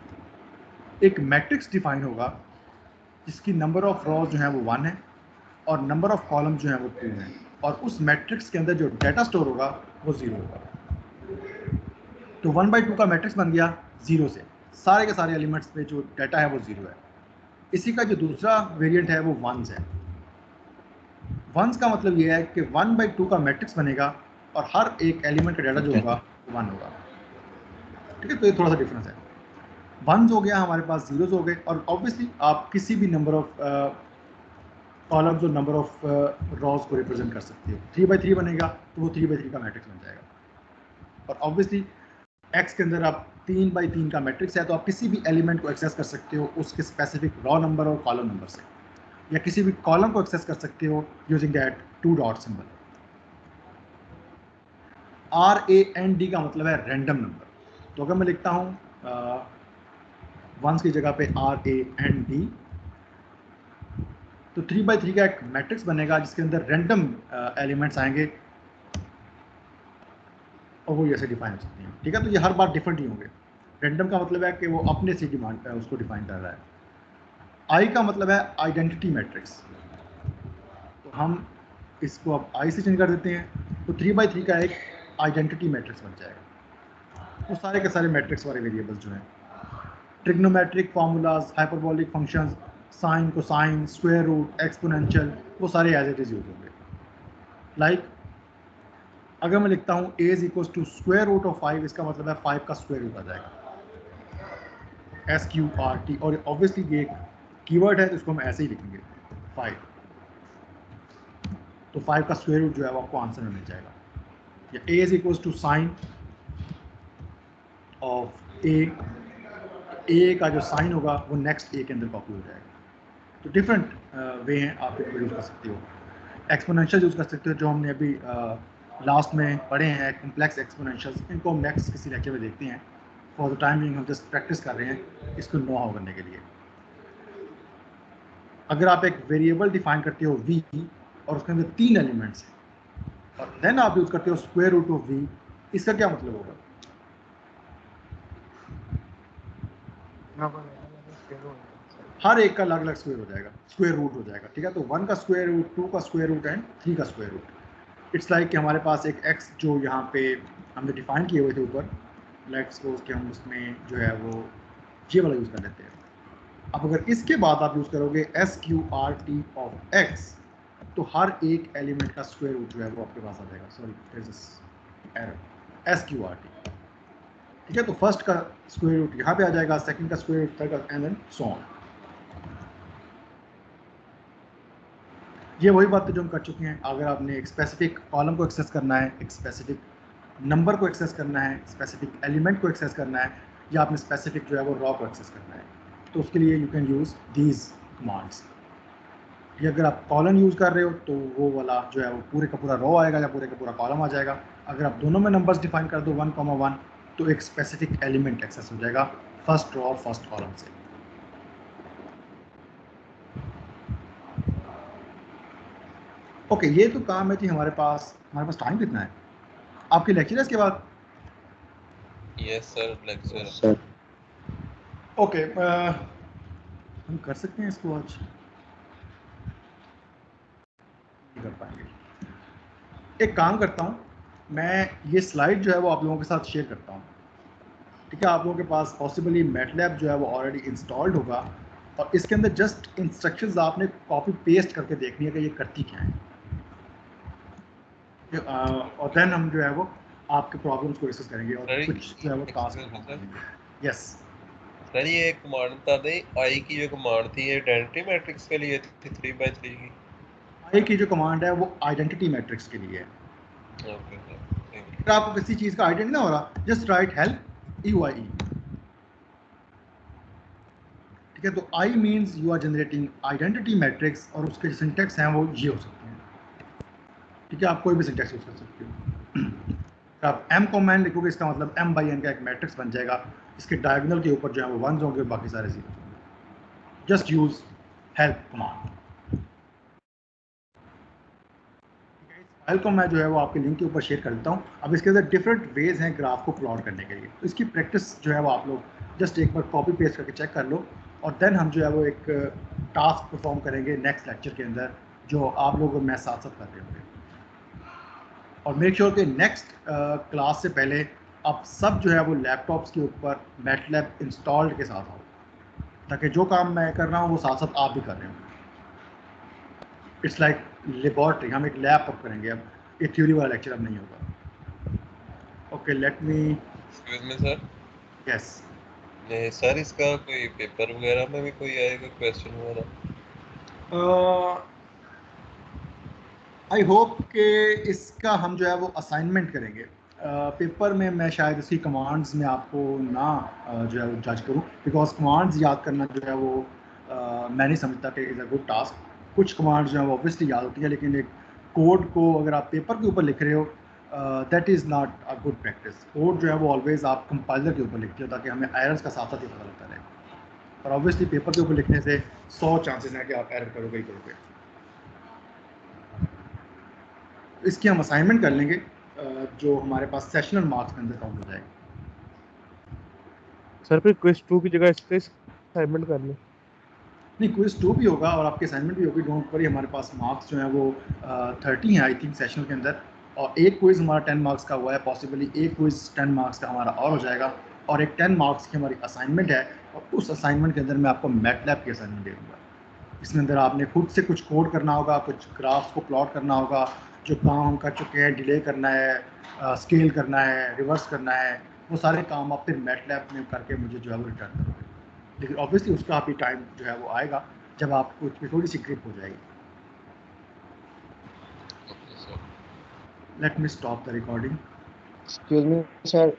A: एक मैट्रिक्स डिफाइन होगा जिसकी नंबर ऑफ रॉज जो है वो 1 है और नंबर ऑफ कॉलम जो है वो 2 है, और उस मैट्रिक्स के अंदर जो डाटा स्टोर होगा वो 0 होगा। तो 1/2 का मैट्रिक्स बन गया 0 से, सारे के सारे एलिमेंट्स पे जो डाटा है वो 0 है। इसी का जो दूसरा वेरिएंट है वो वंस है। वंस का मतलब ये है कि 1/2 का मैट्रिक्स बनेगा और हर एक एलिमेंट का डाटा जो होगा वो 1 होगा। ठीक है, तो ये थोड़ा सा डिफरेंस है। वंस हो गया, हमारे पास जीरोस हो गए, और ऑब्वियसली आप किसी भी नंबर ऑफ कॉलम्स और नंबर ऑफ रॉज को रिप्रेजेंट कर सकते हो। 3/3 बनेगा तो वो 3/3 का मैट्रिक्स बन जाएगा। और ऑब्वियसली एक्स के अंदर आप 3/3 का मैट्रिक्स है, तो आप किसी भी एलिमेंट को एक्सेस कर सकते हो उसके स्पेसिफिक रॉ नंबर और कॉलम नंबर से, या किसी भी कॉलम को एक्सेस कर सकते हो using that 2 dot symbol. RAND का मतलब है रैंडम नंबर। तो अगर मैं लिखता हूँ वंस की जगह पे RAND, तो 3/3 का एक मैट्रिक्स बनेगा जिसके अंदर रैंडम एलिमेंट्स आएंगे और वो ऐसे डिफाइन हो सकते हैं। ठीक है, तो ये हर बार डिफरेंट ही होंगे। रैंडम का मतलब है कि वो अपने से डिमांड उसको डिफाइन कर रहा है। आई का मतलब है आइडेंटिटी मैट्रिक्स, तो हम इसको अब आई से चेंज कर देते हैं, तो 3/3 का एक आइडेंटिटी मैट्रिक्स बन जाएगा। वो सारे के सारे मैट्रिक्स वाले वेरिएबल्स जो हैं, trigonometric formulas, hyperbolic functions, sine, cosine, square root, exponential, वो सारे एज इट इज यूज होंगे। लाइक अगर मैं लिखता हूँ a is equal to square root of 5, इसका मतलब है 5 का स्क्वायर रूट आ जाएगा, SQRT। और ऑब्वियसली ये एक कीवर्ड है तो इसको हम ऐसे ही लिखेंगे 5, तो 5 का स्क्वायर रूट जो है वो आपको आंसर में मिल जाएगा। या a is equal to sine of a का जो साइन होगा वो नेक्स्ट a के अंदर कॉपी हो जाएगा। तो डिफरेंट वे हैं, आप इनको यूज़ कर सकते हो। एक्सपोनेंशियल यूज़ कर सकते हो, जो हमने अभी लास्ट में पढ़े हैं कॉम्प्लेक्स एक्सपोनेंशियल्स, इनको हम नेक्स्ट किसी लेक्चर में देखते हैं। फॉर द टाइम बिंग हम जस्ट प्रैक्टिस कर रहे हैं इसको नो हाउ करने के लिए। अगर आप एक वेरिएबल डिफाइन करते हो v और उसके अंदर 3 एलिमेंट्स हैं और देन आप यूज़ करते हो स्क्वायर रूट ऑफ v, इसका क्या मतलब होगा? हर एक का अलग अलग स्क्वायर हो जाएगा, स्क्वायर रूट हो जाएगा। ठीक है, तो 1 का स्क्वायर रूट, 2 का स्क्वायर रूट एंड 3 का स्क्वायर रूट। इट्स लाइक कि हमारे पास एक x जो यहाँ पे हमने डिफाइन किए हुए थे ऊपर, लेट्स सपोज कि हम उसमें जो है वो ये वाला यूज़ कर लेते हैं। अब अगर इसके बाद आप यूज़ करोगे SQRT ऑफ x, तो हर एक एलिमेंट का स्क्वायर रूट जो है वो आपके पास आ जाएगा। Sorry, there is error, SQRT। ठीक है, तो फर्स्ट का स्क्वायर रूट यहाँ पे आ जाएगा, सेकंड का स्क्वायर रूट, थर्ड का, एंड देन सो ऑन। ये वही बात है जो हम कर चुके हैं। अगर आपने एक स्पेसिफिक कॉलम को एक्सेस करना है, एक स्पेसिफिक नंबर को एक्सेस करना है, स्पेसिफिक एलिमेंट को एक्सेस करना है, या आपने स्पेसिफिक जो है वो रॉ को एक्सेस करना है, तो उसके लिए you can use these commands. ये अगर आप कॉलम यूज़ कर रहे हो तो वो वाला जो है वो पूरे का पूरा रो आएगा या पूरे का पूरा कॉलम आ जाएगा। अगर आप दोनों में नंबर्स डिफाइन कर दो 1,1 तो एक स्पेसिफिक एलिमेंट एक्सेस हो जाएगा फर्स्ट रो और फर्स्ट कॉलम से। ओके, ये तो काम है जी हमारे पास टाइम कितना है? आपके लेक्चर है इसके बाद?
E: Yes sir, lecture.
F: Sir
A: okay, हम कर सकते हैं इसको आज, नहीं कर पाएंगे। एक काम करता हूँ, मैं ये स्लाइड जो है वो आप लोगों के साथ शेयर करता हूँ, ठीक है? आप लोगों के पास पॉसिबली मैटलैब जो है वो ऑलरेडी इंस्टॉल्ड होगा और इसके अंदर जस्ट इंस्ट्रक्शंस आपने कॉपी पेस्ट करके देखनी है कि ये करती क्या है, और देन हम जो है वो आपके प्रॉब्लम्स को डिस्कस करेंगे और
E: सर,
A: कुछ जो है वो task
E: excuse me,
A: perform
E: sir.
A: करेंगे। यस
E: सर ये कमांड बता दें, आई की जो कमांड थी ये आइडेंटिटी मैट्रिक्स के लिए थी 3x3 की।
A: आई की जो कमांड है वो आइडेंटिटी मैट्रिक्स के लिए है।
E: Okay sir, thank you.
A: अगर आपको किसी चीज़ का आइडेंटिटी ना हो रहा, जस्ट राइट हेल्प EYE, ठीक है? तो I means you are generating identity matrix और उसके सिंटेक्स हैं वो ये हो सकते हैं, ठीक है? आप कोई भी सिंटेक्स यूज कर सकते हो। आप m कॉमैंड लिखोगे इसका मतलब m/n का एक मैट्रिक्स बन जाएगा, इसके डायगोनल के ऊपर जो है वो 1s होंगे, बाकी सारे 0 होंगे। Just use help command. File को मैं जो है वो आपके लिंक के ऊपर शेयर कर देता हूँ। अब इसके अंदर डिफरेंट वेज हैं ग्राफ को प्लॉट करने के लिए, तो इसकी प्रैक्टिस जो है वो आप लोग जस्ट एक बार कॉपी पेस्ट करके चेक कर लो और देन हम जो है वो एक टास्क परफॉर्म करेंगे नेक्स्ट लेक्चर के अंदर, जो आप लोग और मैं साथ साथ कर रहे होंगे। और मेक श्योर कि नेक्स्ट क्लास से पहले आप सब जो है वो लैपटॉप्स के ऊपर मैटलैब इंस्टॉल्ड के साथ हो, ताकि जो काम मैं कर रहा हूँ वो साथ साथ आप भी कर रहे हो। इट्स लाइक लेबॉर्ट्री, हम एक लैब पर करेंगे, अब ये थ्योरी वाला लेक्चर अब नहीं होगा। Okay, let me.
E: Excuse me sir.
A: Yes
E: sir इसका कोई पेपर वगैरह में भी कोई आएगा क्वेश्चन वगैरह?
A: आई होप कि इसका हम जो है वो असाइनमेंट करेंगे। पेपर में मैं शायद इसकी कमांड्स में आपको ना जो है वो जज करूँ, बिकॉज कमांड्स याद करना जो है वो मैं नहीं समझता कि इज़ अ गुड टास्क। कुछ कमांड्स जो है वो ऑब्वियसली याद होती है, लेकिन एक कोड को अगर आप पेपर के ऊपर लिख रहे हो that is not a good practice. Code जो है वो ऑलवेज़ आप कंपाइलर के ऊपर लिखते हो ताकि हमें एरर्स का साथ साथ ही पता लगता रहे। और ऑब्वियसली पेपर के ऊपर लिखने से 100 चांसेस हैं कि आप एरर करोगे ही करोगे। इसकी हम असाइनमेंट कर लेंगे जो हमारे पास सेशनल मार्क्स के अंदर काउंट हो जाएगा।
G: सर फिर क्विज 2 की जगह इसका असाइनमेंट कर लें।
A: नहीं, क्विज 2 भी होगा और आपकी असाइनमेंट भी होगी, डोंट वरी। हमारे पास मार्क्स जो है वो 30 हैं आई थिंक सेशनल के अंदर, और एक क्विज हमारा 10 मार्क्स का हुआ है, पॉसिबली एक क्विज 10 मार्क्स का हमारा और हो जाएगा, और एक 10 मार्क्स की हमारी असाइनमेंट है, और उस असाइनमेंट के अंदर मैं आपको मैटलैब की असाइनमेंट दे दूँगा। इसके अंदर आपने खुद से कुछ कोड करना होगा, कुछ ग्राफ्स को प्लॉट करना होगा, जो काम हम कर चुके हैं, डिले करना है, स्केल करना है, रिवर्स करना है, वो सारे काम आप फिर मैटलैब में करके मुझे जो है वो रिटर्न करोगे। लेकिन ऑब्वियसली उसका अभी टाइम जो है वो आएगा जब आपको उसमें थोड़ी सी ग्रिप हो जाएगी।
E: Okay sir.
A: Let me stop the recording.
F: Excuse me sir,